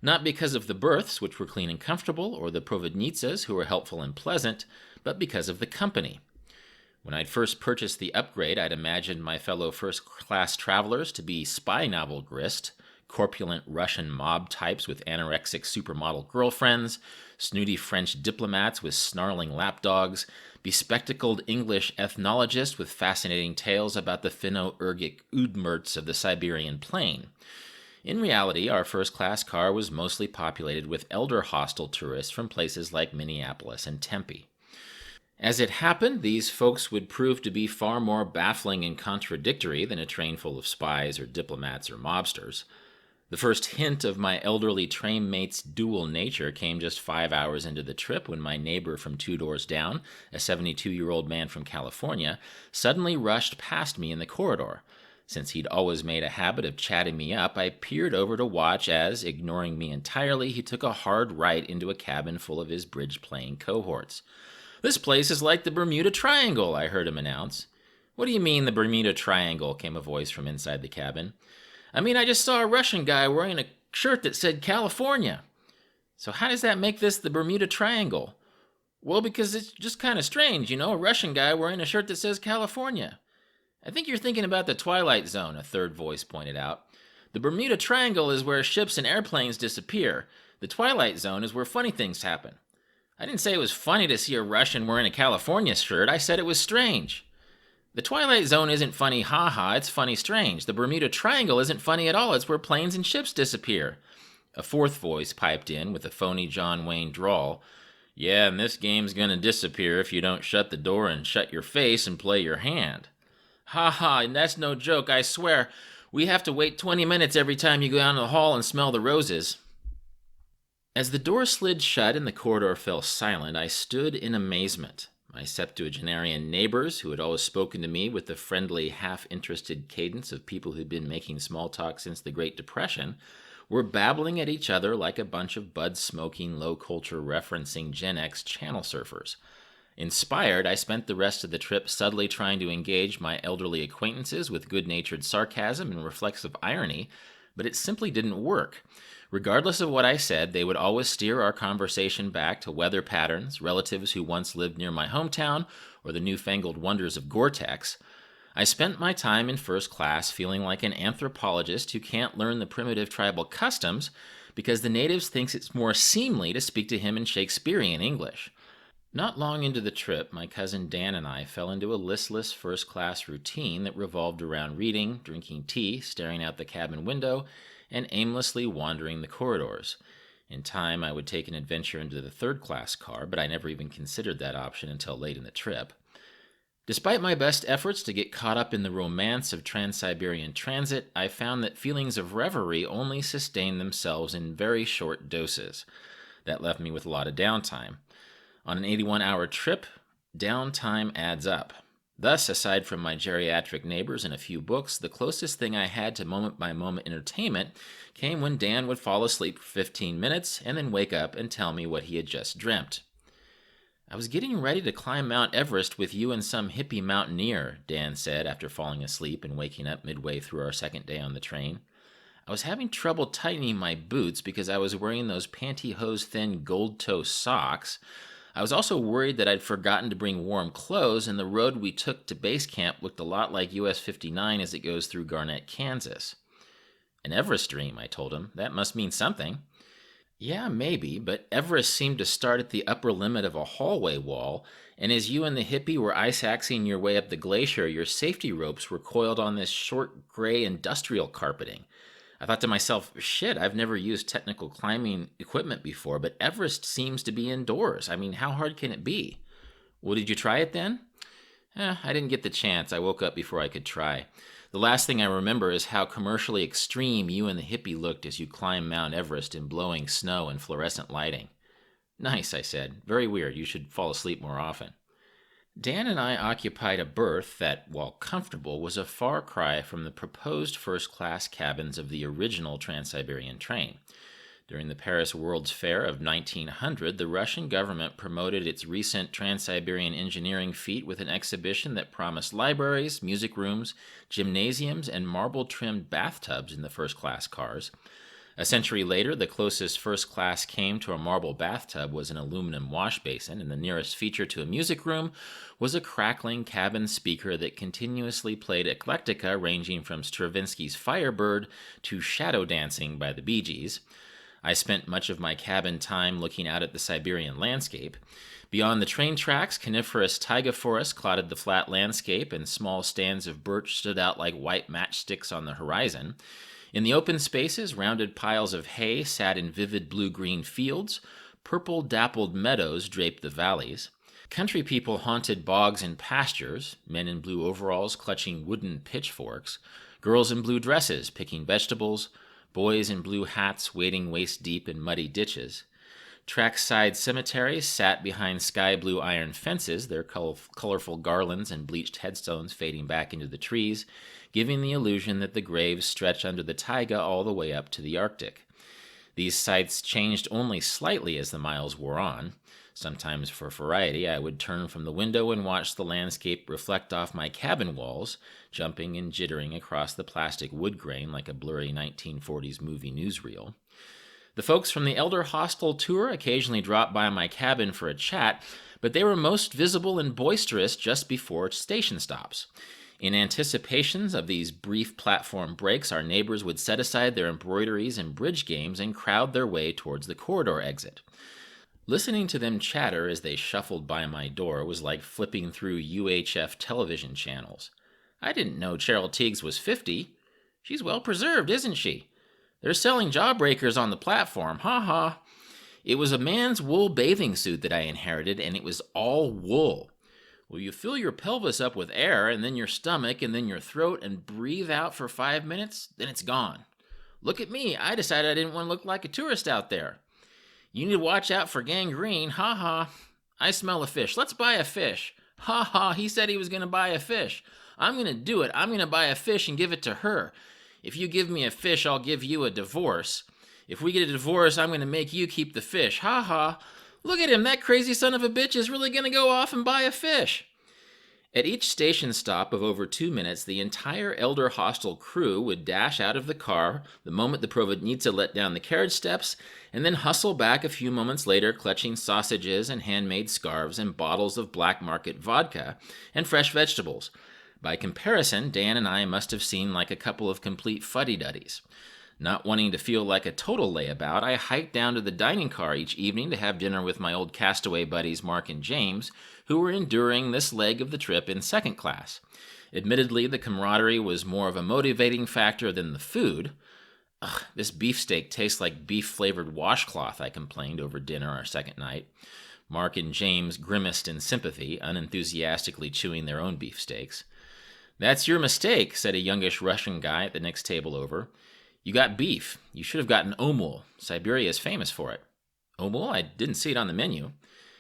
not because of the berths, which were clean and comfortable, or the provodnitsas, who were helpful and pleasant, but because of the company. When I'd first purchased the upgrade, I'd imagined my fellow first-class travelers to be spy novel grist, corpulent Russian mob types with anorexic supermodel girlfriends, snooty French diplomats with snarling lapdogs, bespectacled English ethnologists with fascinating tales about the Finno-Ugric Udmurts of the Siberian plain. In reality, our first-class car was mostly populated with Elderhostel tourists from places like Minneapolis and Tempe. As it happened, these folks would prove to be far more baffling and contradictory than a train full of spies or diplomats or mobsters. The first hint of my elderly train mate's dual nature came just 5 hours into the trip when my neighbor from 2 doors down, a 72-year-old man from California, suddenly rushed past me in the corridor. Since he'd always made a habit of chatting me up, I peered over to watch as, ignoring me entirely, he took a hard right into a cabin full of his bridge-playing cohorts. "This place is like the Bermuda Triangle," I heard him announce. "What do you mean, the Bermuda Triangle?" came a voice from inside the cabin. "I mean, I just saw a Russian guy wearing a shirt that said California." "So how does that make this the Bermuda Triangle?" "Well, because it's just kind of strange, you know, a Russian guy wearing a shirt that says California." "I think you're thinking about the Twilight Zone," a third voice pointed out. "The Bermuda Triangle is where ships and airplanes disappear. The Twilight Zone is where funny things happen." "I didn't say it was funny to see a Russian wearing a California shirt. I said it was strange." "The Twilight Zone isn't funny, ha-ha, it's funny strange. The Bermuda Triangle isn't funny at all, it's where planes and ships disappear." A fourth voice piped in with a phony John Wayne drawl. "Yeah, and this game's gonna disappear if you don't shut the door and shut your face and play your hand." "Ha-ha, and that's no joke, I swear. We have to wait 20 minutes every time you go down the hall and smell the roses." As the door slid shut and the corridor fell silent, I stood in amazement. My septuagenarian neighbors, who had always spoken to me with the friendly, half-interested cadence of people who'd been making small talk since the Great Depression, were babbling at each other like a bunch of bud-smoking, low-culture referencing Gen X channel surfers. Inspired, I spent the rest of the trip subtly trying to engage my elderly acquaintances with good-natured sarcasm and reflexive irony, but it simply didn't work. Regardless of what I said, they would always steer our conversation back to weather patterns, relatives who once lived near my hometown, or the newfangled wonders of Gore-Tex. I spent my time in first class feeling like an anthropologist who can't learn the primitive tribal customs because the natives thinks it's more seemly to speak to him in Shakespearean English. Not long into the trip, my cousin Dan and I fell into a listless first-class routine that revolved around reading, drinking tea, staring out the cabin window, and aimlessly wandering the corridors. In time, I would take an adventure into the third-class car, but I never even considered that option until late in the trip. Despite my best efforts to get caught up in the romance of Trans-Siberian transit, I found that feelings of reverie only sustain themselves in very short doses. That left me with a lot of downtime. On an 81-hour trip, downtime adds up. Thus, aside from my geriatric neighbors and a few books, the closest thing I had to moment-by-moment entertainment came when Dan would fall asleep for 15 minutes and then wake up and tell me what he had just dreamt. "I was getting ready to climb Mount Everest with you and some hippie mountaineer," Dan said after falling asleep and waking up midway through our second day on the train. "I was having trouble tightening my boots because I was wearing those pantyhose-thin gold-toe socks. I was also worried that I'd forgotten to bring warm clothes, and the road we took to base camp looked a lot like US 59 as it goes through Garnett, Kansas." "An Everest dream," I told him. "That must mean something." "Yeah, maybe, but Everest seemed to start at the upper limit of a hallway wall, and as you and the hippie were ice-axing your way up the glacier, your safety ropes were coiled on this short gray industrial carpeting. I thought to myself, shit, I've never used technical climbing equipment before, but Everest seems to be indoors. I mean, how hard can it be?" "Well, did you try it then?" I didn't get the chance. I woke up before I could try. The last thing I remember is how commercially extreme you and the hippie looked as you climbed Mount Everest in blowing snow and fluorescent lighting." "Nice," I said. "Very weird. You should fall asleep more often." Dan and I occupied a berth that, while comfortable, was a far cry from the proposed first-class cabins of the original Trans-Siberian train. During the Paris World's Fair of 1900, the Russian government promoted its recent Trans-Siberian engineering feat with an exhibition that promised libraries, music rooms, gymnasiums, and marble-trimmed bathtubs in the first-class cars. A century later, the closest first class came to a marble bathtub was an aluminum wash basin, and the nearest feature to a music room was a crackling cabin speaker that continuously played eclectica ranging from Stravinsky's Firebird to Shadow Dancing by the Bee Gees. I spent much of my cabin time looking out at the Siberian landscape. Beyond the train tracks, coniferous taiga forest clotted the flat landscape, and small stands of birch stood out like white matchsticks on the horizon. In the open spaces, rounded piles of hay sat in vivid blue-green fields. Purple-dappled meadows draped the valleys. Country people haunted bogs and pastures, men in blue overalls clutching wooden pitchforks, girls in blue dresses picking vegetables, boys in blue hats wading waist-deep in muddy ditches. Trackside cemeteries sat behind sky-blue iron fences, their colorful garlands and bleached headstones fading back into the trees, giving the illusion that the graves stretch under the taiga all the way up to the Arctic. These sites changed only slightly as the miles wore on. Sometimes, for variety, I would turn from the window and watch the landscape reflect off my cabin walls, jumping and jittering across the plastic wood grain like a blurry 1940s movie newsreel. The folks from the Elderhostel Tour occasionally dropped by my cabin for a chat, but they were most visible and boisterous just before station stops. In anticipations of these brief platform breaks, our neighbors would set aside their embroideries and bridge games and crowd their way towards the corridor exit. Listening to them chatter as they shuffled by my door was like flipping through UHF television channels. "I didn't know Cheryl Teagues was 50. She's well preserved, isn't she? They're selling jawbreakers on the platform, ha ha." It was a man's wool bathing suit that I inherited, and it was all wool. "Well, you fill your pelvis up with air, and then your stomach, and then your throat, and breathe out for 5 minutes, then it's gone. Look at me, I decided I didn't want to look like a tourist out there. You need to watch out for gangrene, ha ha. I smell a fish, let's buy a fish. Ha ha, he said he was going to buy a fish. I'm going to do it, I'm going to buy a fish and give it to her. If you give me a fish, I'll give you a divorce. If we get a divorce, I'm going to make you keep the fish, ha ha. Look at him, that crazy son of a bitch is really going to go off and buy a fish." At each station stop of over 2 minutes, the entire Elderhostel crew would dash out of the car the moment the Provodnitsa let down the carriage steps, and then hustle back a few moments later, clutching sausages and handmade scarves and bottles of black market vodka and fresh vegetables. By comparison, Dan and I must have seemed like a couple of complete fuddy-duddies. Not wanting to feel like a total layabout, I hiked down to the dining car each evening to have dinner with my old castaway buddies Mark and James, who were enduring this leg of the trip in second class. Admittedly, the camaraderie was more of a motivating factor than the food. Ugh, this beefsteak tastes like beef-flavored washcloth, I complained over dinner our second night. Mark and James grimaced in sympathy, unenthusiastically chewing their own beefsteaks. "That's your mistake," said a youngish Russian guy at the next table over. "You got beef. You should have gotten omul. Siberia is famous for it." "Omul? I didn't see it on the menu."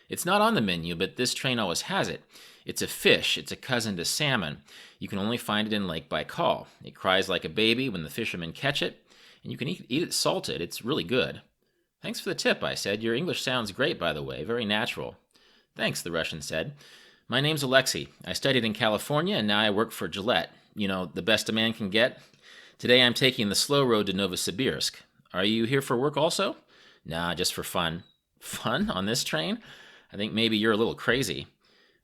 "It's not on the menu, but this train always has it. It's a fish. It's a cousin to salmon. You can only find it in Lake Baikal. It cries like a baby when the fishermen catch it, and you can eat it salted. It's really good." "Thanks for the tip," I said. "Your English sounds great, by the way. Very natural." "Thanks," the Russian said. "My name's Alexei. I studied in California, and now I work for Gillette. You know, the best a man can get. Today I'm taking the slow road to Novosibirsk. Are you here for work also?" "Nah, just for fun." "Fun? On this train? I think maybe you're a little crazy."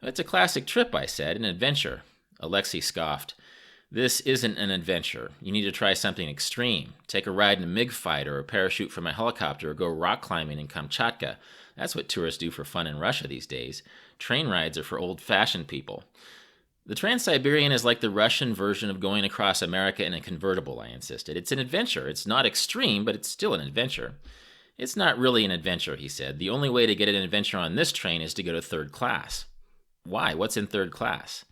"It's a classic trip," I said, "an adventure." Alexei scoffed. "This isn't an adventure. You need to try something extreme. Take a ride in a MiG fighter or parachute from a helicopter or go rock climbing in Kamchatka. That's what tourists do for fun in Russia these days. Train rides are for old-fashioned people." "The Trans-Siberian is like the Russian version of going across America in a convertible," I insisted. "It's an adventure. It's not extreme, but it's still an adventure." "It's not really an adventure," he said. "The only way to get an adventure on this train is to go to third class." "Why? What's in third class?"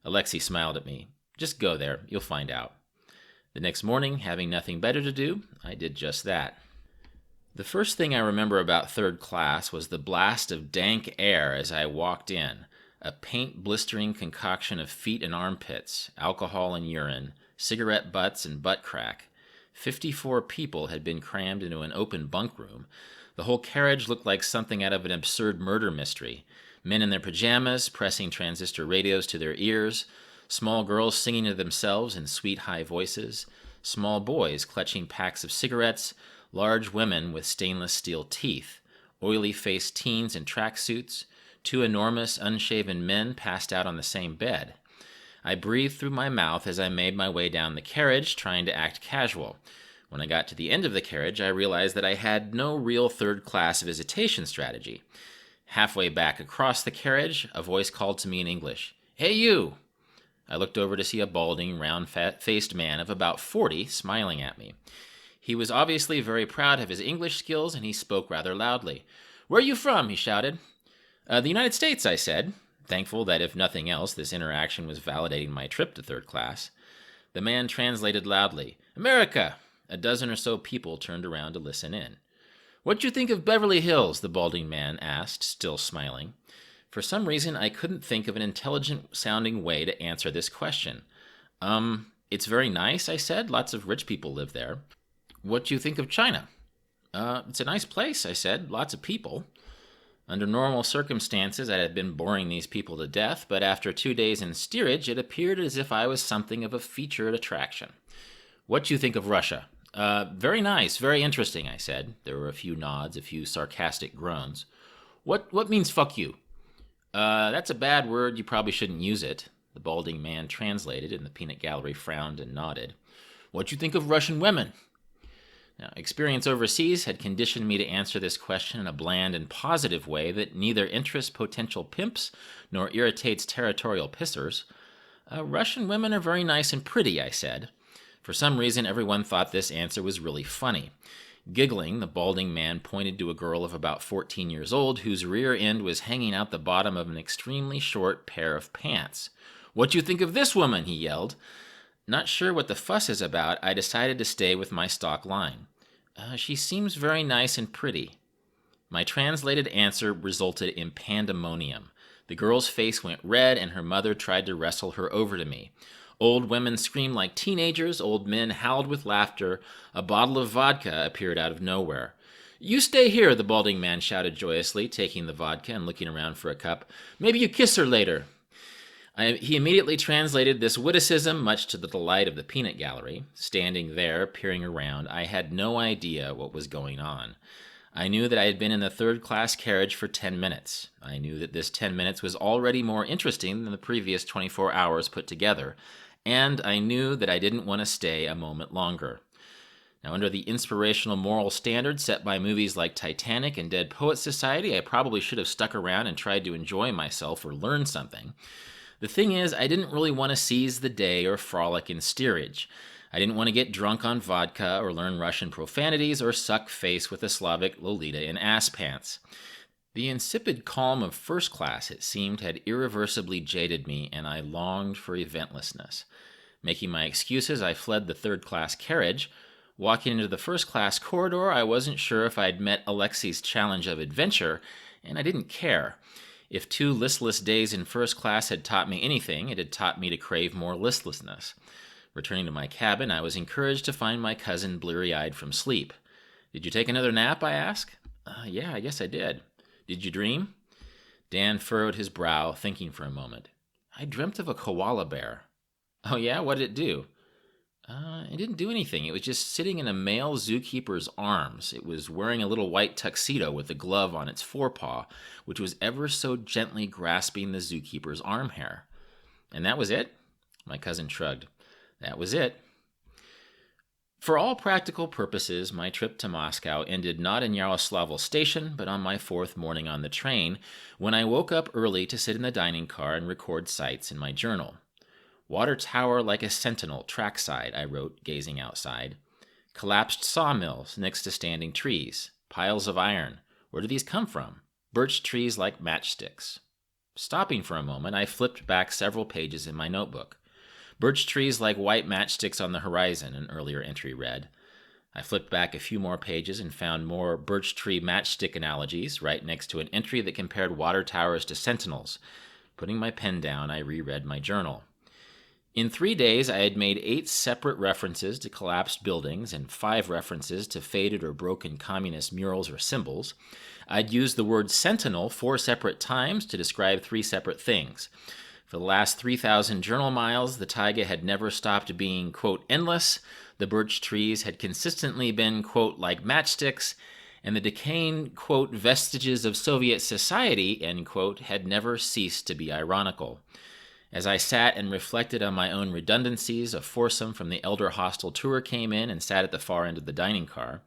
Alexei smiled at me. "Just go there. You'll find out." The next morning, having nothing better to do, I did just that. The first thing I remember about third class was the blast of dank air as I walked in. A paint-blistering concoction of feet and armpits, alcohol and urine, cigarette butts and butt crack. 54 people had been crammed into an open bunk room. The whole carriage looked like something out of an absurd murder mystery. Men in their pajamas, pressing transistor radios to their ears, small girls singing to themselves in sweet high voices, small boys clutching packs of cigarettes, large women with stainless steel teeth, oily-faced teens in tracksuits, 2 enormous, unshaven men passed out on the same bed. I breathed through my mouth as I made my way down the carriage, trying to act casual. When I got to the end of the carriage, I realized that I had no real third-class visitation strategy. Halfway back across the carriage, a voice called to me in English. "Hey, you!" I looked over to see a balding, round-faced man of about 40 smiling at me. He was obviously very proud of his English skills, and he spoke rather loudly. "Where are you from?" he shouted. "The United States," I said, thankful that if nothing else, this interaction was validating my trip to third class. The man translated loudly, "America!" A dozen or so people turned around to listen in. "What'd you think of Beverly Hills?" the balding man asked, still smiling. For some reason, I couldn't think of an intelligent-sounding way to answer this question. It's very nice," I said. "Lots of rich people live there." "What do you think of China?" It's a nice place," I said. "Lots of people." Under normal circumstances, I had been boring these people to death, but after 2 days in steerage, it appeared as if I was something of a featured attraction. "What do you think of Russia?" Very nice, very interesting," I said. There were a few nods, a few sarcastic groans. What means fuck you?" That's a bad word. You probably shouldn't use it." The balding man translated, and the peanut gallery frowned and nodded. "What do you think of Russian women?" Now, experience overseas had conditioned me to answer this question in a bland and positive way that neither interests potential pimps nor irritates territorial pissers. "Russian women are very nice and pretty," I said. For some reason, everyone thought this answer was really funny. Giggling, the balding man pointed to a girl of about 14 years old whose rear end was hanging out the bottom of an extremely short pair of pants. "What do you think of this woman?" he yelled. Not sure what the fuss is about, I decided to stay with my stock line. She seems very nice and pretty." My translated answer resulted in pandemonium. The girl's face went red, and her mother tried to wrestle her over to me. Old women screamed like teenagers, old men howled with laughter. A bottle of vodka appeared out of nowhere. "You stay here," the balding man shouted joyously, taking the vodka and looking around for a cup. "Maybe you kiss her later." He immediately translated this witticism, much to the delight of the peanut gallery. Standing there, peering around, I had no idea what was going on. I knew that I had been in the third-class carriage for 10 minutes. I knew that this 10 minutes was already more interesting than the previous 24 hours put together, and I knew that I didn't want to stay a moment longer. Now, under the inspirational moral standards set by movies like Titanic and Dead Poets Society, I probably should have stuck around and tried to enjoy myself or learn something. The thing is, I didn't really want to seize the day or frolic in steerage. I didn't want to get drunk on vodka or learn Russian profanities or suck face with a Slavic Lolita in ass pants. The insipid calm of first class, it seemed, had irreversibly jaded me, and I longed for eventlessness. Making my excuses, I fled the third-class carriage. Walking into the first-class corridor, I wasn't sure if I'd met Alexei's challenge of adventure, and I didn't care. If 2 listless days in first class had taught me anything, it had taught me to crave more listlessness. Returning to my cabin, I was encouraged to find my cousin bleary-eyed from sleep. "Did you take another nap?" I asked. Yeah, I guess I did." "Did you dream?" Dan furrowed his brow, thinking for a moment. "I dreamt of a koala bear." "Oh yeah? What did it do?" It didn't do anything. It was just sitting in a male zookeeper's arms. It was wearing a little white tuxedo with a glove on its forepaw, which was ever so gently grasping the zookeeper's arm hair." "And that was it?" My cousin shrugged. "That was it." For all practical purposes, my trip to Moscow ended not in Yaroslavl station, but on my 4th morning on the train, when I woke up early to sit in the dining car and record sights in my journal. "Water tower like a sentinel, trackside," I wrote, gazing outside. "Collapsed sawmills next to standing trees. Piles of iron. Where do these come from? Birch trees like matchsticks." Stopping for a moment, I flipped back several pages in my notebook. "Birch trees like white matchsticks on the horizon," an earlier entry read. I flipped back a few more pages and found more birch tree matchstick analogies right next to an entry that compared water towers to sentinels. Putting my pen down, I reread my journal. In 3 days, I had made 8 separate references to collapsed buildings and 5 references to faded or broken communist murals or symbols. I'd used the word sentinel 4 separate times to describe 3 separate things. For the last 3,000 journal miles, the taiga had never stopped being, quote, endless, the birch trees had consistently been, quote, like matchsticks, and the decaying, quote, vestiges of Soviet society, end quote, had never ceased to be ironical. As I sat and reflected on my own redundancies, a foursome from the Elderhostel Tour came in and sat at the far end of the dining car.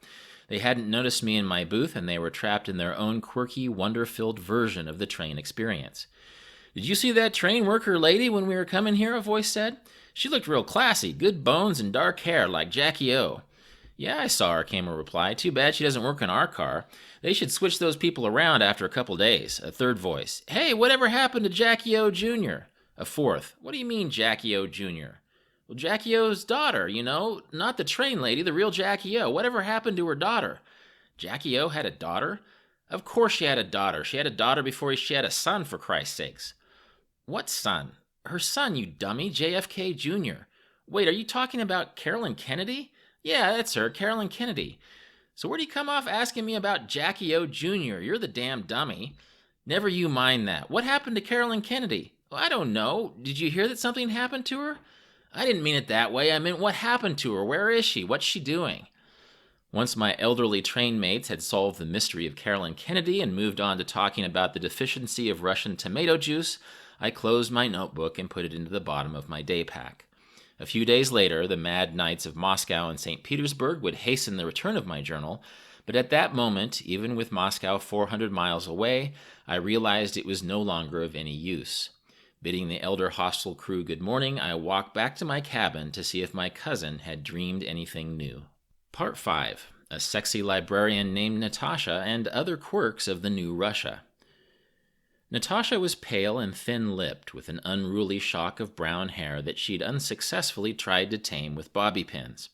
They hadn't noticed me in my booth, and they were trapped in their own quirky, wonder-filled version of the train experience. "Did you see that train worker lady when we were coming here?" a voice said. "She looked real classy, good bones and dark hair like Jackie O." "Yeah, I saw her," came a reply. "Too bad she doesn't work in our car. They should switch those people around after a couple days." A third voice. "Hey, whatever happened to Jackie O Jr.? A fourth. "What do you mean, Jackie O Jr.? "Well, Jackie O's daughter, you know, not the train lady, the real Jackie O. Whatever happened to her daughter?" "Jackie O had a daughter?" "Of course she had a daughter. She had a daughter before she had a son, for Christ's sakes." "What son?" "Her son, you dummy, JFK Jr. "Wait, are you talking about Carolyn Kennedy?" "Yeah, that's her, Carolyn Kennedy." "So where'd you come off asking me about Jackie O Jr.? You're the damn dummy." "Never you mind that. What happened to Carolyn Kennedy?" "Well, I don't know. Did you hear that something happened to her?" "I didn't mean it that way. I meant what happened to her. Where is she? What's she doing?" Once my elderly train mates had solved the mystery of Carolyn Kennedy and moved on to talking about the deficiency of Russian tomato juice, I closed my notebook and put it into the bottom of my day pack. A few days later, the mad nights of Moscow and St. Petersburg would hasten the return of my journal, but at that moment, even with Moscow 400 miles away, I realized it was no longer of any use. Bidding the Elderhostel crew good morning, I walked back to my cabin to see if my cousin had dreamed anything new. Part 5. A sexy librarian named Natasha and other quirks of the new Russia. Natasha was pale and thin-lipped, with an unruly shock of brown hair that she'd unsuccessfully tried to tame with bobby pins.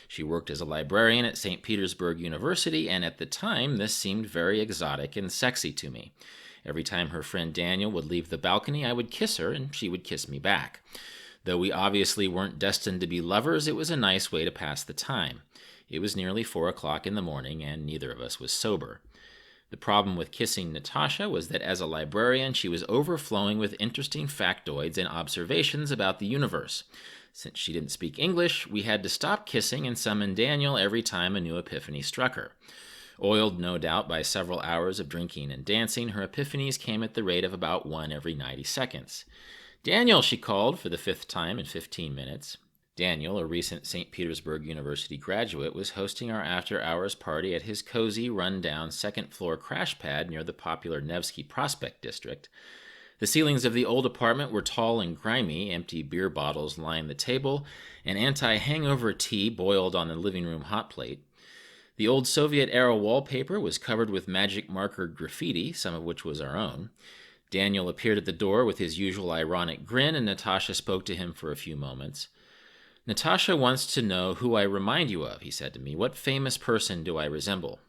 She worked as a librarian at St. Petersburg University, and at the time this seemed very exotic and sexy to me. Every time her friend Daniel would leave the balcony, I would kiss her, and she would kiss me back. Though we obviously weren't destined to be lovers, it was a nice way to pass the time. It was nearly 4 o'clock in the morning, and neither of us was sober. The problem with kissing Natasha was that as a librarian, she was overflowing with interesting factoids and observations about the universe. Since she didn't speak English, we had to stop kissing and summon Daniel every time a new epiphany struck her. Oiled, no doubt, by several hours of drinking and dancing, her epiphanies came at the rate of about one every 90 seconds. "Daniel," she called for the 5th time in 15 minutes. Daniel, a recent St. Petersburg University graduate, was hosting our after-hours party at his cozy, run-down, second-floor crash pad near the popular Nevsky Prospect district. The ceilings of the old apartment were tall and grimy, empty beer bottles lined the table, and anti-hangover tea boiled on the living room hot plate. The old Soviet-era wallpaper was covered with magic marker graffiti, some of which was our own. Daniel appeared at the door with his usual ironic grin, and Natasha spoke to him for a few moments. "Natasha wants to know who I remind you of," he said to me. "What famous person do I resemble?"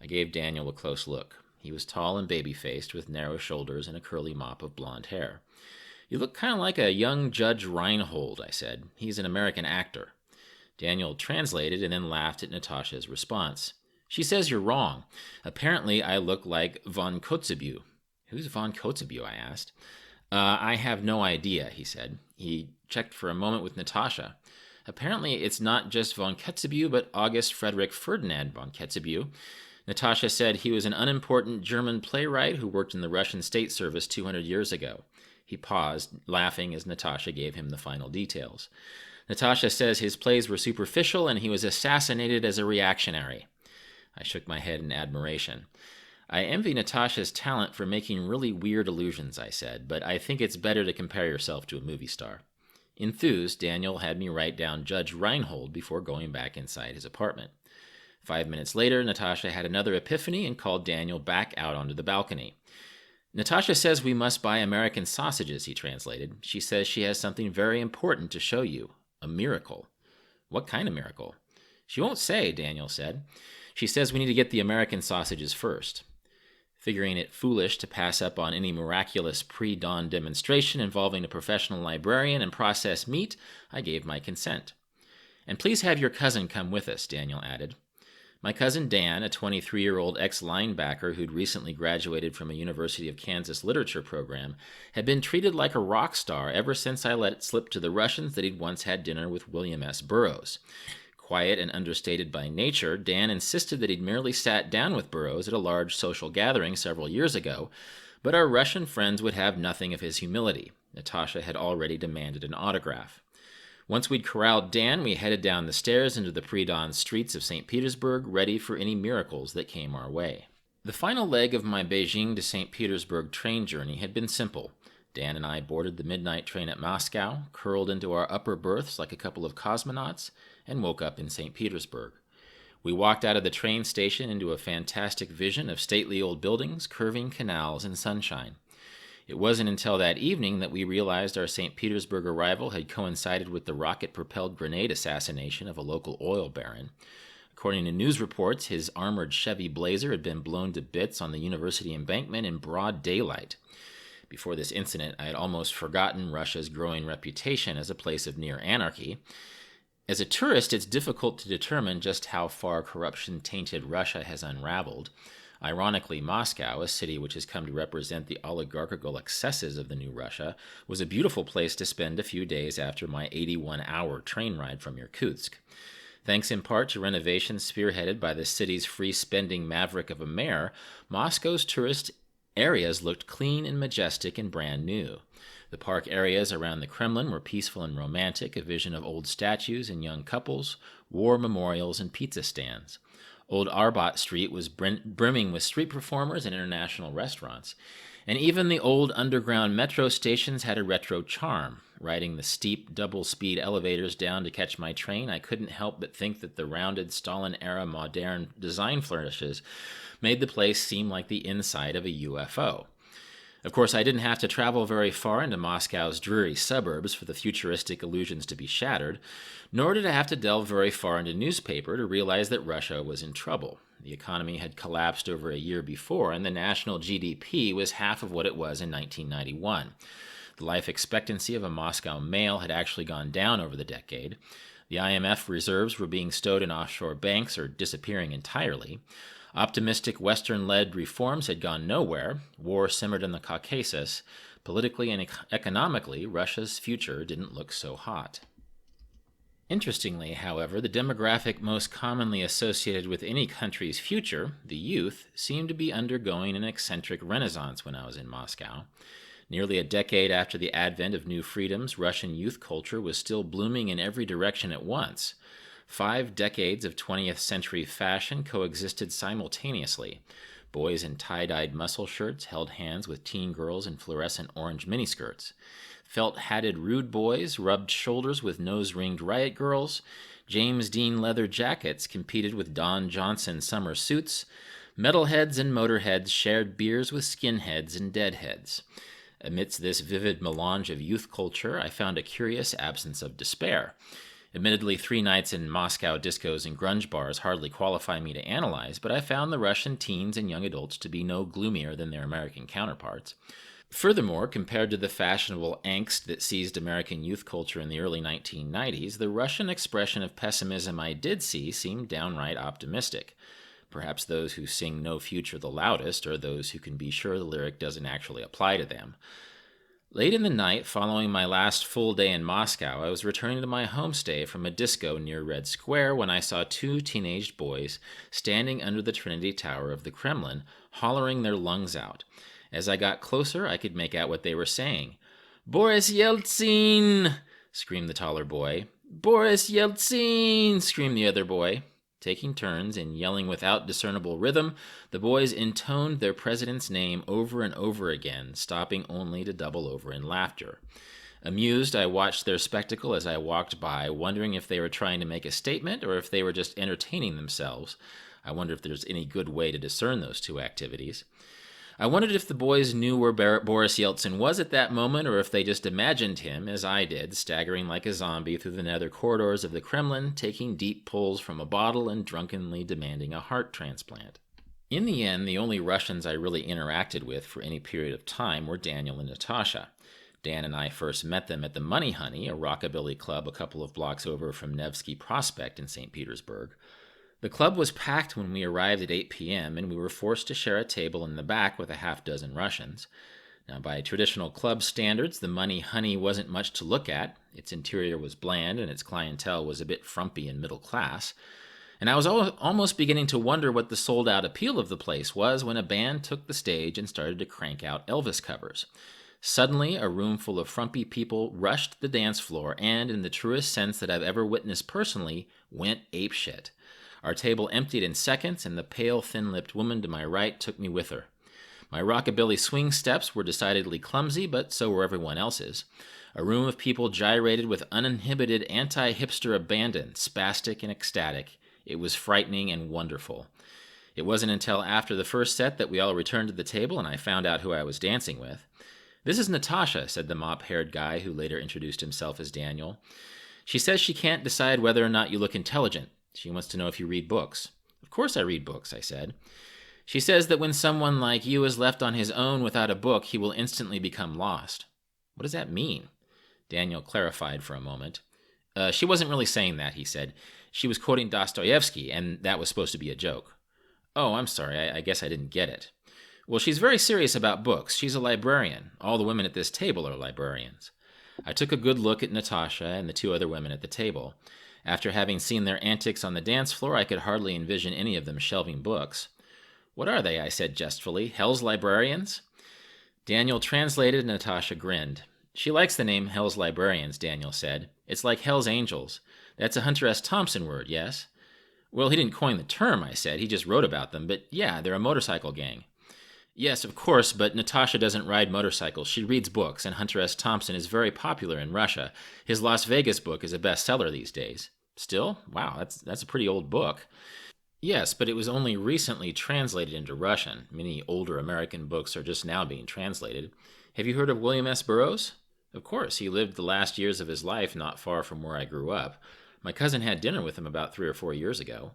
I gave Daniel a close look. He was tall and baby-faced, with narrow shoulders and a curly mop of blonde hair. "You look kind of like a young Judge Reinhold," I said. "He's an American actor." Daniel translated and then laughed at Natasha's response. "She says you're wrong. Apparently I look like von Kotzebue." "Who's von Kotzebue?" I asked. I have no idea," he said. He checked for a moment with Natasha. "Apparently it's not just von Kotzebue, but August Frederick Ferdinand von Kotzebue." Natasha said he was an unimportant German playwright who worked in the Russian state service 200 years ago. He paused, laughing as Natasha gave him the final details. "Natasha says his plays were superficial and he was assassinated as a reactionary." I shook my head in admiration. "I envy Natasha's talent for making really weird allusions," I said, "but I think it's better to compare yourself to a movie star." Enthused, Daniel had me write down Judge Reinhold before going back inside his apartment. 5 minutes later, Natasha had another epiphany and called Daniel back out onto the balcony. "Natasha says we must buy American sausages," he translated. "She says she has something very important to show you. A miracle." "What kind of miracle?" "She won't say," Daniel said. "She says we need to get the American sausages first." Figuring it foolish to pass up on any miraculous pre-dawn demonstration involving a professional librarian and processed meat, I gave my consent. "And please have your cousin come with us," Daniel added. My cousin Dan, a 23-year-old ex-linebacker who'd recently graduated from a University of Kansas literature program, had been treated like a rock star ever since I let it slip to the Russians that he'd once had dinner with William S. Burroughs. Quiet and understated by nature, Dan insisted that he'd merely sat down with Burroughs at a large social gathering several years ago, but our Russian friends would have nothing of his humility. Natasha had already demanded an autograph. Once we'd corralled Dan, we headed down the stairs into the pre-dawn streets of St. Petersburg, ready for any miracles that came our way. The final leg of my Beijing to St. Petersburg train journey had been simple. Dan and I boarded the midnight train at Moscow, curled into our upper berths like a couple of cosmonauts, and woke up in St. Petersburg. We walked out of the train station into a fantastic vision of stately old buildings, curving canals, and sunshine. It wasn't until that evening that we realized our St. Petersburg arrival had coincided with the rocket-propelled grenade assassination of a local oil baron. According to news reports, his armored Chevy Blazer had been blown to bits on the university embankment in broad daylight. Before this incident, I had almost forgotten Russia's growing reputation as a place of near anarchy. As a tourist, it's difficult to determine just how far corruption-tainted Russia has unraveled. Ironically, Moscow, a city which has come to represent the oligarchical excesses of the new Russia, was a beautiful place to spend a few days after my 81-hour train ride from Irkutsk. Thanks in part to renovations spearheaded by the city's free-spending maverick of a mayor, Moscow's tourist areas looked clean and majestic and brand new. The park areas around the Kremlin were peaceful and romantic, a vision of old statues and young couples, war memorials, and pizza stands. Old Arbat Street was brimming with street performers and international restaurants. And even the old underground metro stations had a retro charm. Riding the steep, double-speed elevators down to catch my train, I couldn't help but think that the rounded Stalin-era modern design flourishes made the place seem like the inside of a UFO. Of course, I didn't have to travel very far into Moscow's dreary suburbs for the futuristic illusions to be shattered, nor did I have to delve very far into newspaper to realize that Russia was in trouble. The economy had collapsed over a year before, and the national GDP was half of what it was in 1991. The life expectancy of a Moscow male had actually gone down over the decade. The IMF reserves were being stowed in offshore banks or disappearing entirely. Optimistic Western-led reforms had gone nowhere. War simmered in the Caucasus. Politically and economically, Russia's future didn't look so hot. Interestingly, however, the demographic most commonly associated with any country's future, the youth, seemed to be undergoing an eccentric renaissance when I was in Moscow. Nearly a decade after the advent of new freedoms, Russian youth culture was still blooming in every direction at once. 5 decades of 20th century fashion coexisted simultaneously. Boys in tie-dyed muscle shirts held hands with teen girls in fluorescent orange miniskirts. Felt-hatted rude boys rubbed shoulders with nose-ringed riot girls. James Dean leather jackets competed with Don Johnson summer suits. Metalheads and motorheads shared beers with skinheads and deadheads. Amidst this vivid melange of youth culture, I found a curious absence of despair. Admittedly, 3 nights in Moscow discos and grunge bars hardly qualify me to analyze, but I found the Russian teens and young adults to be no gloomier than their American counterparts. Furthermore, compared to the fashionable angst that seized American youth culture in the early 1990s, the Russian expression of pessimism I did see seemed downright optimistic. Perhaps those who sing "No Future" the loudest are those who can be sure the lyric doesn't actually apply to them. Late in the night, following my last full day in Moscow, I was returning to my homestay from a disco near Red Square when I saw 2 teenaged boys standing under the Trinity Tower of the Kremlin, hollering their lungs out. As I got closer, I could make out what they were saying. "Boris Yeltsin!" screamed the taller boy. "Boris Yeltsin!" screamed the other boy. Taking turns in yelling without discernible rhythm, the boys intoned their president's name over and over again, stopping only to double over in laughter. Amused, I watched their spectacle as I walked by, wondering if they were trying to make a statement or if they were just entertaining themselves. I wonder if there's any good way to discern those 2 activities. I wondered if the boys knew where Boris Yeltsin was at that moment, or if they just imagined him, as I did, staggering like a zombie through the nether corridors of the Kremlin, taking deep pulls from a bottle and drunkenly demanding a heart transplant. In the end, the only Russians I really interacted with for any period of time were Daniel and Natasha. Dan and I first met them at the Money Honey, a rockabilly club a couple of blocks over from Nevsky Prospect in St. Petersburg. The club was packed when we arrived at 8 p.m., and we were forced to share a table in the back with a half-dozen Russians. Now, by traditional club standards, the Money Honey wasn't much to look at. Its interior was bland, and its clientele was a bit frumpy and middle class. And I was almost beginning to wonder what the sold-out appeal of the place was when a band took the stage and started to crank out Elvis covers. Suddenly, a room full of frumpy people rushed the dance floor and, in the truest sense that I've ever witnessed personally, went apeshit. Our table emptied in seconds, and the pale, thin-lipped woman to my right took me with her. My rockabilly swing steps were decidedly clumsy, but so were everyone else's. A room of people gyrated with uninhibited anti-hipster abandon, spastic and ecstatic. It was frightening and wonderful. It wasn't until after the first set that we all returned to the table and I found out who I was dancing with. "This is Natasha," said the mop-haired guy who later introduced himself as Daniel. "She says she can't decide whether or not you look intelligent. She wants to know if you read books." "Of course I read books," I said. "She says that when someone like you is left on his own without a book, he will instantly become lost." "What does that mean?" Daniel clarified for a moment. She wasn't really saying that," he said. "She was quoting Dostoevsky, and that was supposed to be a joke." "Oh, I'm sorry. I guess I didn't get it." "Well, she's very serious about books. She's a librarian. All the women at this table are librarians." I took a good look at Natasha and the 2 other women at the table. After having seen their antics on the dance floor, I could hardly envision any of them shelving books. "What are they?" I said jestfully. "Hell's librarians?" Daniel translated and Natasha grinned. "She likes the name Hell's Librarians," Daniel said. "It's like Hell's Angels. That's a Hunter S. Thompson word, yes?" "Well, he didn't coin the term," I said. "He just wrote about them. But yeah, they're a motorcycle gang." "Yes, of course, but Natasha doesn't ride motorcycles. She reads books, and Hunter S. Thompson is very popular in Russia. His Las Vegas book is a bestseller these days." "Still? Wow, that's a pretty old book." "Yes, but it was only recently translated into Russian. Many older American books are just now being translated. Have you heard of William S. Burroughs?" "Of course. He lived the last years of his life not far from where I grew up. My cousin had dinner with him about 3 or 4 years ago."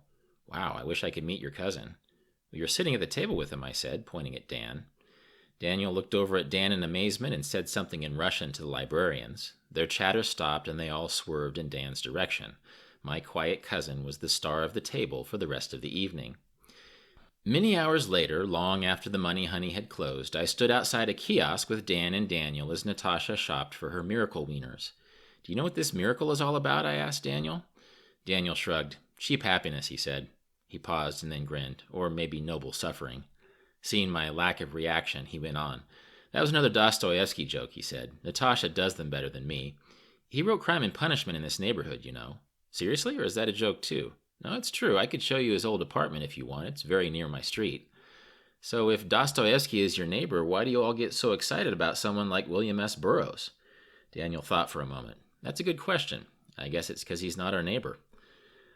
"Wow, I wish I could meet your cousin." "Well, you're sitting at the table with him," I said, pointing at Dan. Daniel looked over at Dan in amazement and said something in Russian to the librarians. Their chatter stopped, and they all swerved in Dan's direction. My quiet cousin was the star of the table for the rest of the evening. Many hours later, long after the Money Honey had closed, I stood outside a kiosk with Dan and Daniel as Natasha shopped for her miracle wieners. Do you know what this miracle is all about? I asked Daniel. Daniel shrugged. Cheap happiness, he said. He paused and then grinned, or maybe noble suffering. Seeing my lack of reaction, he went on. That was another Dostoevsky joke, he said. Natasha does them better than me. He wrote Crime and Punishment in this neighborhood, you know. Seriously, or is that a joke too? No, it's true. I could show you his old apartment if you want. It's very near my street. So if Dostoevsky is your neighbor, why do you all get so excited about someone like William S. Burroughs? Daniel thought for a moment. That's a good question. I guess it's because he's not our neighbor.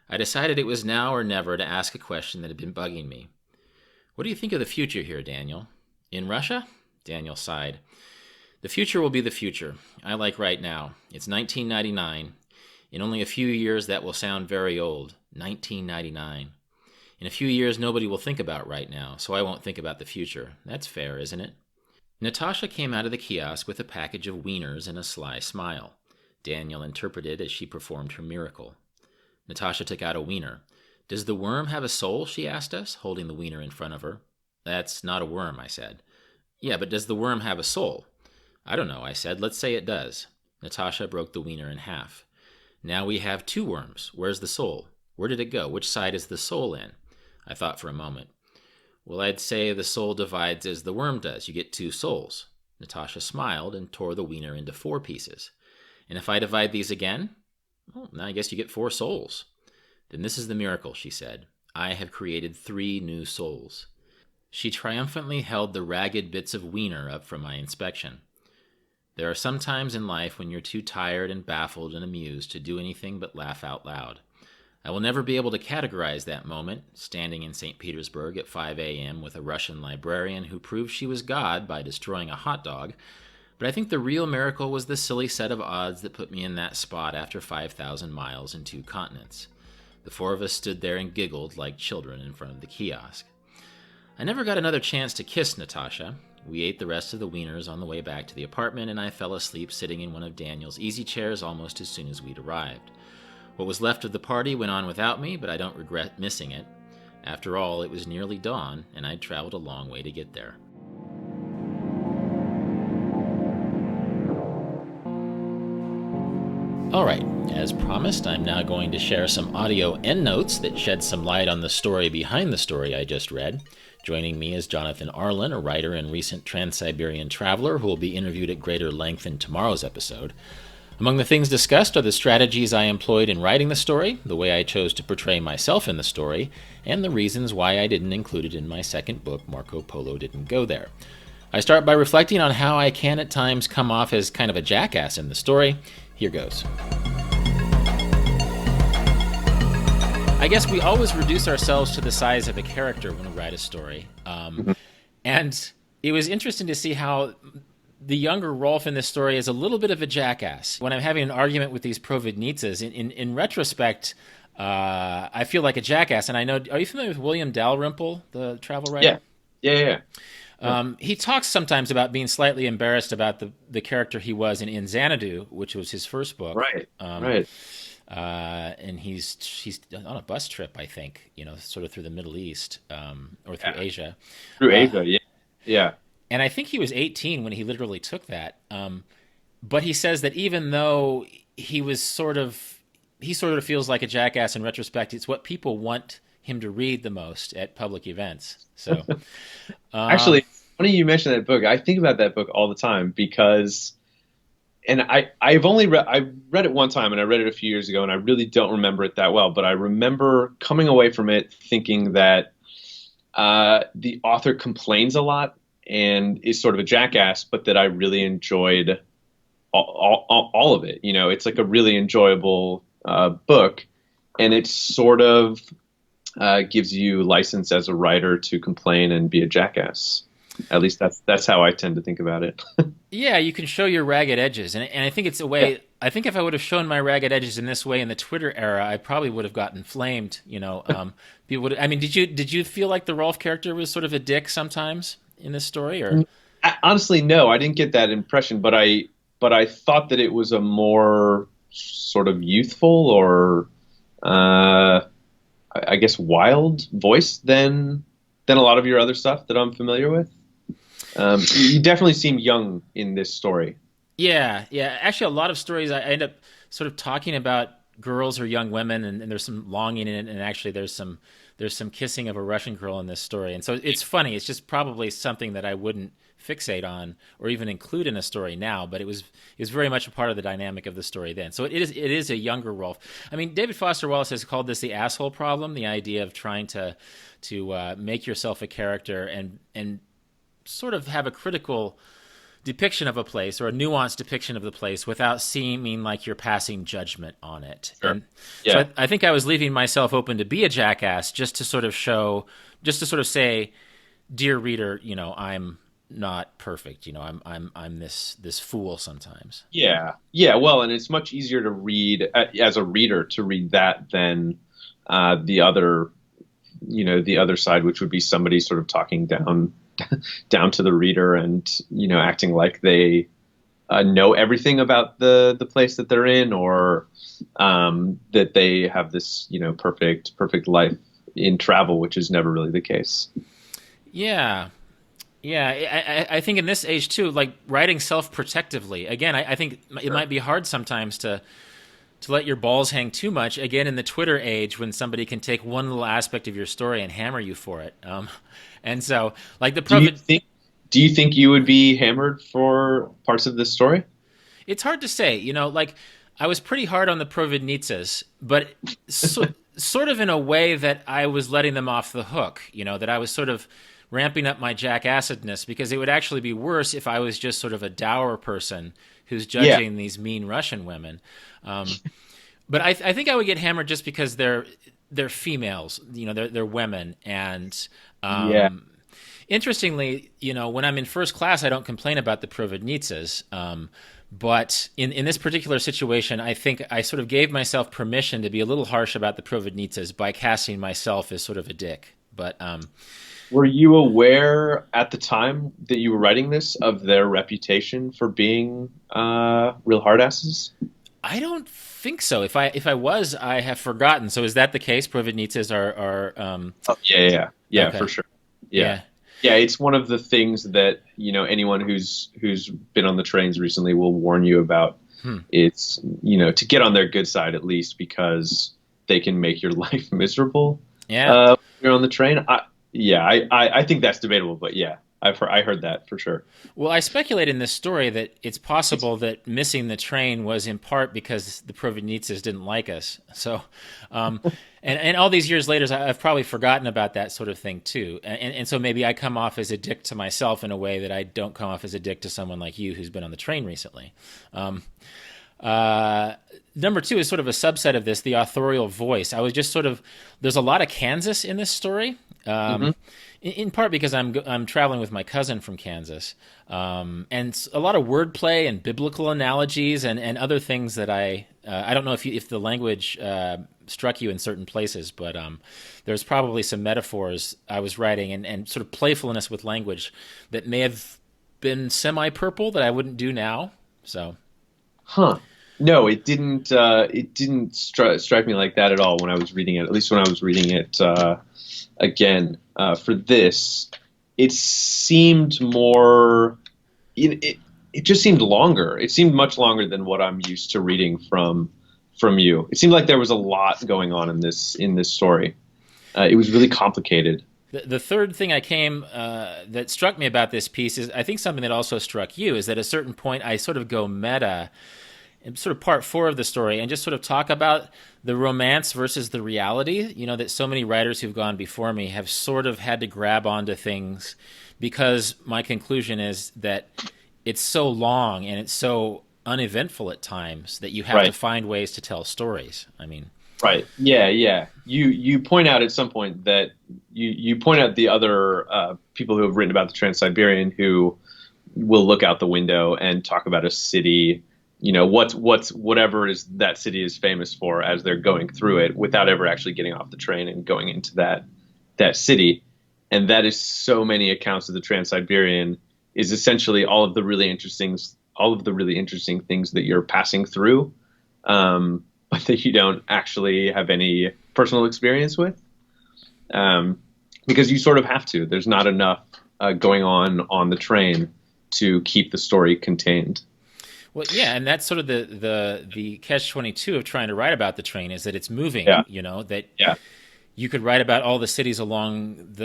I decided it was now or never to ask a question that had been bugging me. What do you think of the future here, Daniel? In Russia? Daniel sighed. The future will be the future. I like right now. It's 1999. In only a few years, that will sound very old. 1999. In a few years, nobody will think about right now, so I won't think about the future. That's fair, isn't it? Natasha came out of the kiosk with a package of wieners and a sly smile. Daniel interpreted as she performed her miracle. Natasha took out a wiener. Does the worm have a soul? She asked us, holding the wiener in front of her. That's not a worm, I said. Yeah, but does the worm have a soul? I don't know, I said. Let's say it does. Natasha broke the wiener in half. Now we have two worms. Where's the soul? Where did it go? Which side is the soul in? I thought for a moment. Well, I'd say the soul divides as the worm does. You get two souls. Natasha smiled and tore the wiener into 4 pieces. And if I divide these again? Well, now I guess you get 4 souls. Then this is the miracle, she said. I have created 3 new souls. She triumphantly held the ragged bits of wiener up for my inspection. There are some times in life when you're too tired and baffled and amused to do anything but laugh out loud. I will never be able to categorize that moment, standing in St. Petersburg at 5 a.m. with a Russian librarian who proved she was God by destroying a hot dog, but I think the real miracle was the silly set of odds that put me in that spot after 5,000 miles and 2 continents. The 4 of us stood there and giggled like children in front of the kiosk. I never got another chance to kiss Natasha. We ate the rest of the wieners on the way back to the apartment, and I fell asleep sitting in one of Daniel's easy chairs almost as soon as we'd arrived. What was left of the party went on without me, but I don't regret missing it. After all, it was nearly dawn, and I'd traveled a long way to get there. All right, as promised, I'm now going to share some audio endnotes that shed some light on the story behind the story I just read. Joining me is Jonathan Arlan, a writer and recent Trans-Siberian traveler who will be interviewed at greater length in tomorrow's episode. Among the things discussed are the strategies I employed in writing the story, the way I chose to portray myself in the story, and the reasons why I didn't include it in my second book, Marco Polo Didn't Go There. I start by reflecting on how I can at times come off as kind of a jackass in the story. Here goes. I guess we always reduce ourselves to the size of a character when we write a story. And it was interesting to see how the younger Rolf in this story is a little bit of a jackass. When I'm having an argument with these Providnitsas, in retrospect, I feel like a jackass. And I know, are you familiar with William Dalrymple, the travel writer? Yeah. He talks sometimes about being slightly embarrassed about the character he was in Xanadu, which was his first book. Right. And he's on a bus trip, I think, sort of through the Middle East or through Asia. Through Asia, yeah. And I think he was 18 when he literally took that. But he says that even though he sort of feels like a jackass in retrospect, it's what people want him to read the most at public events. So, actually, funny you mentioned that book. I think about that book all the time because, and I read it one time and I read it a few years ago and I really don't remember it that well. But I remember coming away from it thinking that the author complains a lot and is sort of a jackass, but that I really enjoyed all of it. It's like a really enjoyable book, and it sort of gives you license as a writer to complain and be a jackass. At least that's how I tend to think about it. Yeah, you can show your ragged edges, and I think it's a way. Yeah. I think if I would have shown my ragged edges in this way in the Twitter era, I probably would have gotten flamed. People would. I mean, did you feel like the Rolf character was sort of a dick sometimes in this story, or? Honestly, no, I didn't get that impression, but I thought that it was a more sort of youthful or I guess wild voice than than a lot of your other stuff that I'm familiar with. You definitely seem young in this story. Yeah, yeah. Actually, a lot of stories I end up sort of talking about girls or young women, and there's some longing in it, and actually there's some kissing of a Russian girl in this story, and so it's funny. It's just probably something that I wouldn't fixate on or even include in a story now, but it was very much a part of the dynamic of the story then. So it is a younger Rolf. I mean, David Foster Wallace has called this the asshole problem, the idea of trying to make yourself a character and sort of have a critical depiction of a place or a nuanced depiction of the place without seeming like you're passing judgment on it. Sure. And Yeah. so I think I was leaving myself open to be a jackass just to sort of show, just to sort of say, dear reader, I'm not perfect. I'm this fool sometimes. Yeah. Yeah. Well, and it's much easier to read as a reader to read that than the other, the other side, which would be somebody sort of talking down to the reader and, acting like they know everything about the place that they're in, or that they have this, perfect life in travel, which is never really the case. Yeah. Yeah, I think in this age too, like writing self-protectively. Again, I think it might be hard sometimes to let your balls hang too much. Again, in the Twitter age, when somebody can take one little aspect of your story and hammer you for it, and so like the do you think you would be hammered for parts of this story? it's hard to say. Like I was pretty hard on the Providnitsas, but sort of in a way that I was letting them off the hook. That I was sort of ramping up my jackassedness, because it would actually be worse if I was just sort of a dour person who's judging these mean Russian women. But I think I would get hammered just because they're females, they're women, and Yeah. interestingly, when I'm in first class, I don't complain about the Providnitsas. But in this particular situation, I think I sort of gave myself permission to be a little harsh about the Providnitsas by casting myself as sort of a dick. But Were you aware at the time that you were writing this of their reputation for being real hardasses? I don't think so. If I was, I have forgotten. So is that the case? Providnitsas are Oh, yeah, okay. for sure. Yeah. Yeah. Yeah, it's one of the things that, anyone who's been on the trains recently will warn you about. It's, to get on their good side at least, because they can make your life miserable. Yeah. When you're on the train. I think that's debatable, but yeah, I heard that for sure. Well, I speculate in this story that it's possible that missing the train was in part because the Providnitsas didn't like us. So, and all these years later, I've probably forgotten about that sort of thing too. And so maybe I come off as a dick to myself in a way that I don't come off as a dick to someone like you who's been on the train recently. Number two is sort of a subset of this, the authorial voice. I was just sort of, there's a lot of Kansas in this story. In part because I'm traveling with my cousin from Kansas, and a lot of wordplay and biblical analogies and other things that I don't know if the language struck you in certain places, but there's probably some metaphors I was writing and sort of playfulness with language that may have been semi-purple that I wouldn't do now. So, Huh. No, it didn't. It didn't strike me like that at all when I was reading it. At least when I was reading it again for this, it seemed more. It just seemed longer. It seemed much longer than what I'm used to reading from you. It seemed like there was a lot going on in this story. It was really complicated. The third thing that struck me about this piece is, I think something that also struck you is that at a certain point I sort of go meta in sort of part four of the story and just sort of talk about the romance versus the reality, that so many writers who've gone before me have sort of had to grab onto things, because my conclusion is that it's so long and it's so uneventful at times that you have to find ways to tell stories. I mean, right. Yeah, yeah. You point out at some point that you point out the other people who have written about the Trans-Siberian who will look out the window and talk about a city, whatever is that city is famous for as they're going through it without ever actually getting off the train and going into that city. And that is so many accounts of the Trans-Siberian is essentially all of the really interesting things that you're passing through, but that you don't actually have any personal experience with. because you sort of have to. There's not enough going on the train to keep the story contained. Well, yeah, and that's sort of the catch-22 of trying to write about the train is that it's moving. Yeah, That yeah, you could write about all the cities along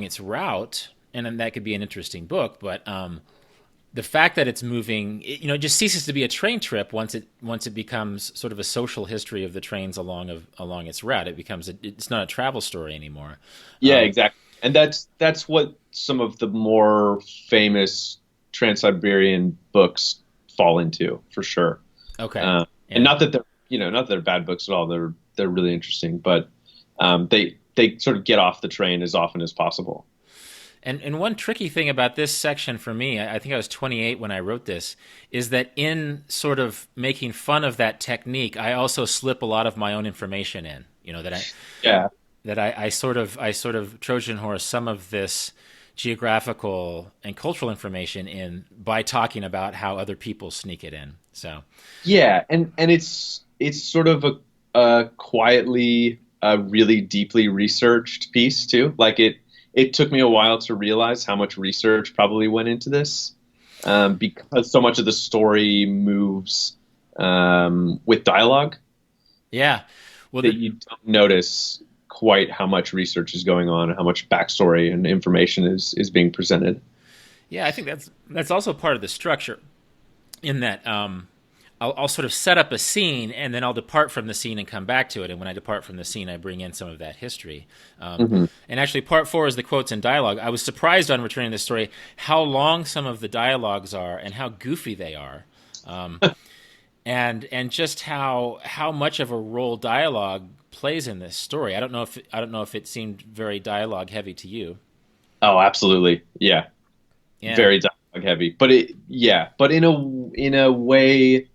its route, and then that could be an interesting book. But the fact that it's moving, it just ceases to be a train trip once it becomes sort of a social history of the trains along its route. It's not a travel story anymore. yeah, exactly. And that's what some of the more famous Trans-Siberian books fall into, for sure. Okay, And yeah. not that they're bad books at all. They're really interesting, but they sort of get off the train as often as possible. And one tricky thing about this section for me, I think I was 28 when I wrote this, is that in sort of making fun of that technique, I also slip a lot of my own information in. Yeah, I sort of Trojan horse some of this geographical and cultural information in by talking about how other people sneak it in. So yeah, and it's sort of a quietly, really deeply researched piece too. Like it took me a while to realize how much research probably went into this, because so much of the story moves with dialogue yeah, well, that you don't notice quite how much research is going on and how much backstory and information is being presented. yeah, I think that's also part of the structure in that I'll sort of set up a scene and then I'll depart from the scene and come back to it. And when I depart from the scene, I bring in some of that history. Hmm. And actually, part 4 is the quotes and dialogue. I was surprised on returning this story how long some of the dialogues are and how goofy they are, and just how much of a role dialogue plays in this story. I don't know if it seemed very dialogue heavy to you. Oh, absolutely. Yeah. Yeah. Very dialogue heavy, but in a way,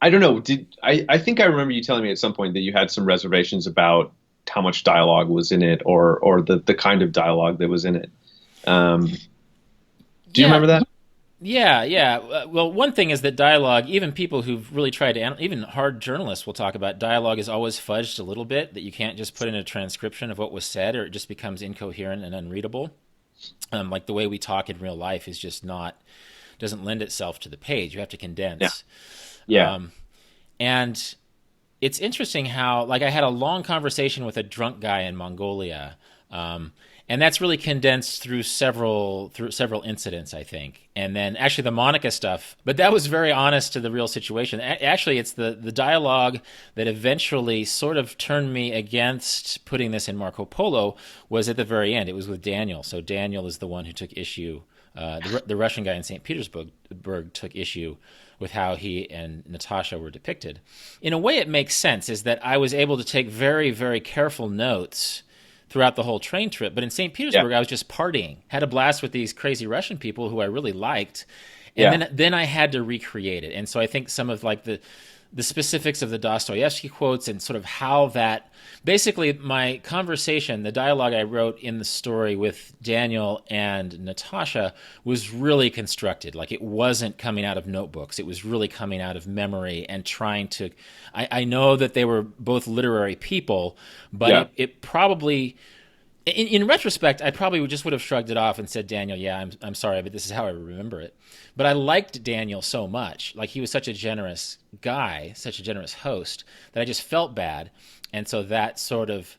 I don't know. I think I remember you telling me at some point that you had some reservations about how much dialogue was in it, or the kind of dialogue that was in it. Um, do you Yeah, remember that? yeah. Well, one thing is that dialogue, even people who've really tried to, even hard journalists will talk about dialogue is always fudged a little bit, that you can't just put in a transcription of what was said or it just becomes incoherent and unreadable. Like the way we talk in real life is just not, doesn't lend itself to the page. You have to Yeah. condense. Yeah. And it's interesting how, like, I had a long conversation with a drunk guy in Mongolia, and that's really condensed through several incidents, I think. And then actually the Monica stuff, but that was very honest to the real situation. Actually, it's the dialogue that eventually sort of turned me against putting this in Marco Polo was at the very end. It was with Daniel. So Daniel is the one who took issue. The Russian guy in St. Petersburg took issue with how he and Natasha were depicted. In a way, it makes sense, is that I was able to take very, very careful notes throughout the whole train trip. But in St. Yeah. Petersburg, I was just partying, had a blast with these crazy Russian people who I really liked. And Yeah. then I had to recreate it. And so I think some of like the specifics of the Dostoevsky quotes and sort of how that basically my conversation, the dialogue I wrote in the story with Daniel and Natasha was really constructed. Like it wasn't coming out of notebooks. It was really coming out of memory and trying to, I know that they were both literary people, but Yeah. it probably, in retrospect, I probably just would have shrugged it off and said, Daniel, yeah, I'm sorry, but this is how I remember it. But I liked Daniel so much. Like he was such a generous guy, such a generous host, that I just felt bad. And so that sort of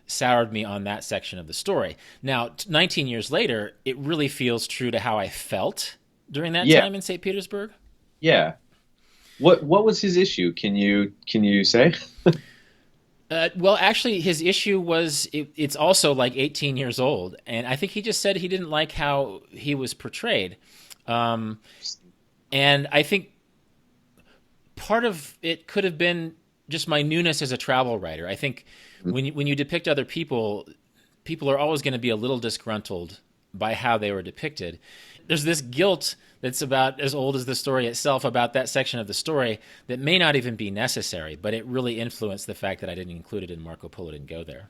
soured me on that section of the story. Now, 19 years later, it really feels true to how I felt during that Yeah. time in St. Petersburg. Yeah. What was his issue? Can you say? Well, actually, his issue was it's also like 18 years old. And I think he just said he didn't like how he was portrayed. Um, and I think part of it could have been just my newness as a travel writer. I think when you depict other people, people are always going to be a little disgruntled by how they were depicted. There's this guilt that's about as old as the story itself about that section of the story that may not even be necessary, but it really influenced the fact that I didn't include it in Marco Polo didn't go there.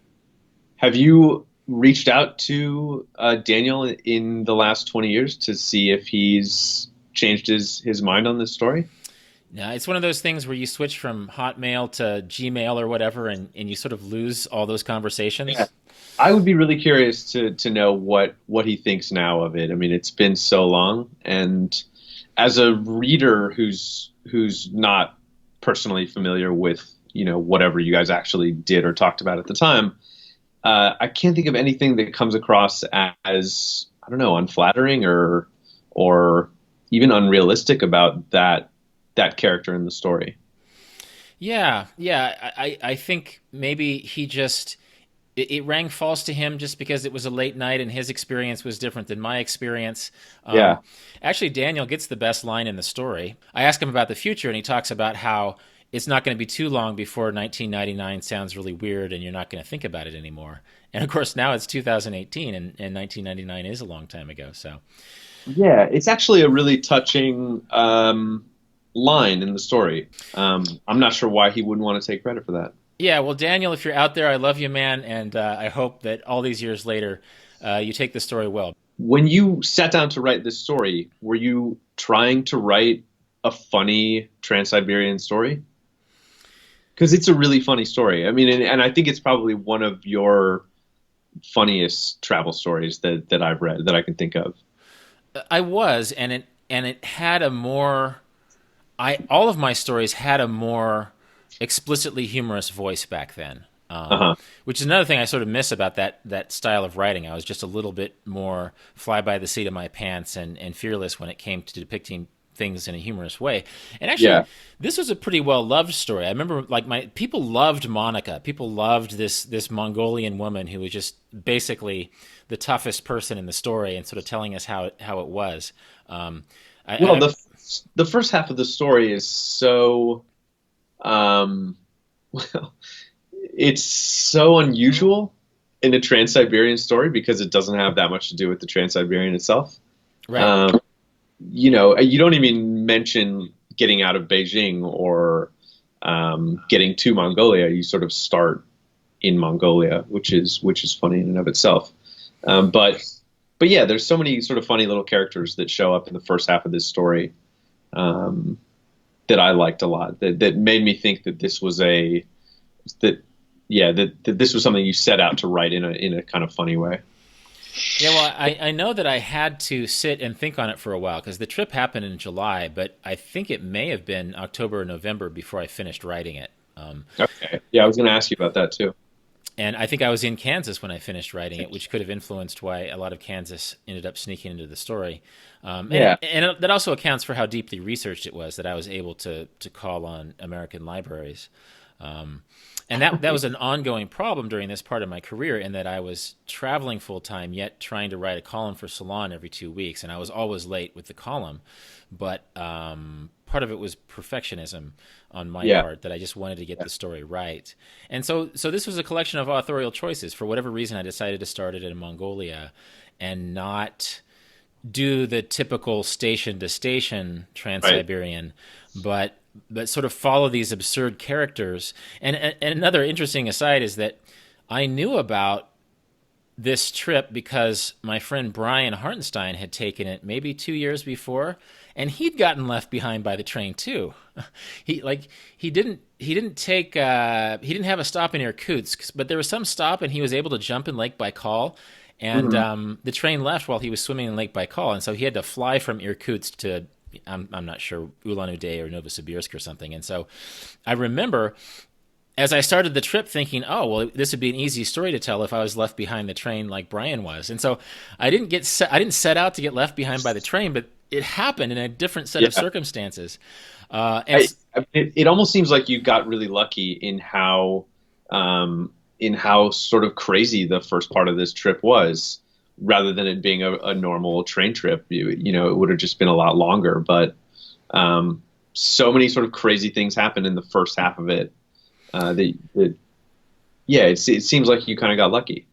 Have you reached out to Daniel in the last 20 years to see if he's changed his mind on this story? No, it's one of those things where you switch from Hotmail to Gmail or whatever, and you sort of lose all those conversations. Yeah. I would be really curious to know what he thinks now of it. I mean, it's been so long, and as a reader who's not personally familiar with whatever you guys actually did or talked about at the time, I can't think of anything that comes across as, I don't know, unflattering or even unrealistic about that character in the story. Yeah. I think maybe he just it rang false to him just because it was a late night and his experience was different than my experience. Yeah. Actually, Daniel gets the best line in the story. I ask him about the future, and he talks about how it's not going to be too long before 1999 sounds really weird and you're not going to think about it anymore. And of course, now it's 2018, and 1999 is a long time ago. So, Yeah, it's actually a really touching line in the story. I'm not sure why he wouldn't want to take credit for that. yeah, well, Daniel, if you're out there, I love you, man. And I hope that all these years later, you take the story well. When you sat down to write this story, were you trying to write a funny Trans-Siberian story? Because it's a really funny story. I mean, and I think it's probably one of your funniest travel stories that I've read that I can think of. I was, and it had a more. I all of my stories had a more explicitly humorous voice back then, Uh-huh. which is another thing I sort of miss about that style of writing. I was just a little bit more fly by the seat of my pants and fearless when it came to depicting things in a humorous way. And actually, Yeah. this was a pretty well loved story. I remember like my people loved Monica. People loved this Mongolian woman who was just basically the toughest person in the story and sort of telling us how it was. Um, Well, I the first half of the story is so well, it's so unusual in a Trans-Siberian story because it doesn't have that much to do with the Trans-Siberian itself. right. Um, you don't even mention getting out of Beijing or getting to Mongolia. You sort of start in Mongolia, which is funny in and of itself. But yeah, there's so many sort of funny little characters that show up in the first half of this story um, that I liked a lot. That made me think that this was that yeah that this was something you set out to write in a kind of funny way. Yeah, well, I know that I had to sit and think on it for a while because the trip happened in July, but I think it may have been October or November before I finished writing it. Okay. Yeah, I was going to ask you about that too. And I think I was in Kansas when I finished writing it, which could have influenced why a lot of Kansas ended up sneaking into the story. Yeah. That also accounts for how deeply researched it was that I was able to call on American libraries. Um, and that was an ongoing problem during this part of my career in that I was traveling full time, yet trying to write a column for Salon every 2 weeks, and I was always late with the column. But part of it was perfectionism on my Yeah. part that I just wanted to get the story right. And so this was a collection of authorial choices. For whatever reason, I decided to start it in Mongolia and not do the typical station to station Right. Trans-Siberian, but sort of follow these absurd characters. And another interesting aside is that I knew about this trip because my friend Brian Hartenstein had taken it maybe 2 years before, and he'd gotten left behind by the train too. He didn't have a stop in Irkutsk, but there was some stop, and he was able to jump in Lake Baikal. And Mhm. the train left while he was swimming in Lake Baikal, and so he had to fly from Irkutsk to I'm not sure Ulan-Ude or Novosibirsk or something. And so I remember as I started the trip thinking, oh, well, this would be an easy story to tell if I was left behind the train like Brian was. And so I didn't set out to get left behind by the train, but it happened in a different set of Yeah. circumstances. And It almost seems like you got really lucky in how sort of crazy the first part of this trip was, rather than it being a normal train trip. It would have just been a lot longer. But so many sort of crazy things happened in the first half of it that yeah, it seems like you kind of got lucky.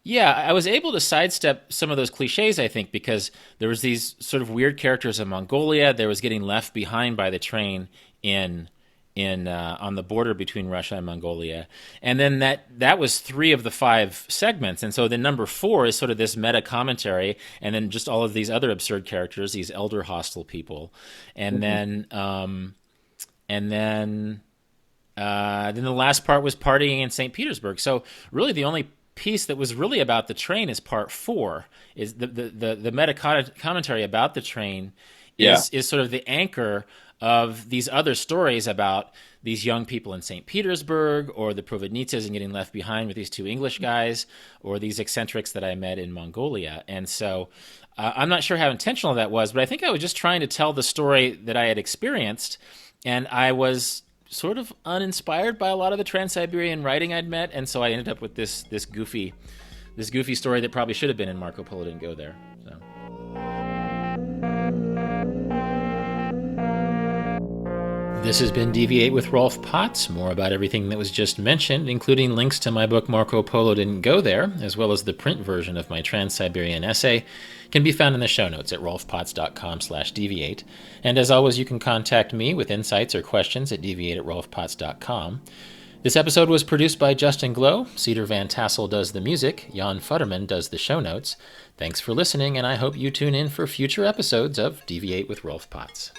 yeah, I was able to sidestep some of those cliches, I think, because there was these sort of weird characters in Mongolia. There was getting left behind by the train in on the border between Russia and Mongolia, and then that was three of the five segments, and so the number four is sort of this meta commentary, and then just all of these other absurd characters, these Elderhostel people, and Mhm. and then the last part was partying in St. Petersburg. So really, the only piece that was really about the train is part 4. Is the meta commentary about the train is sort of the anchor of these other stories about these young people in St. Petersburg, or the Providnitsas and getting left behind with these 2 English guys, or these eccentrics that I met in Mongolia. And so I'm not sure how intentional that was, but I think I was just trying to tell the story that I had experienced, and I was sort of uninspired by a lot of the Trans-Siberian writing I'd met, and so I ended up with this goofy story that probably should have been in Marco Polo Didn't Go There. So. This has been Deviate with Rolf Potts. More about everything that was just mentioned, including links to my book Marco Polo Didn't Go There, as well as the print version of my Trans-Siberian essay, can be found in the show notes at rolfpotts.com/deviate. And as always, you can contact me with insights or questions at deviate@rolfpotts.com. This episode was produced by Justin Glow. Cedar Van Tassel does the music. Jan Futterman does the show notes. Thanks for listening, and I hope you tune in for future episodes of Deviate with Rolf Potts.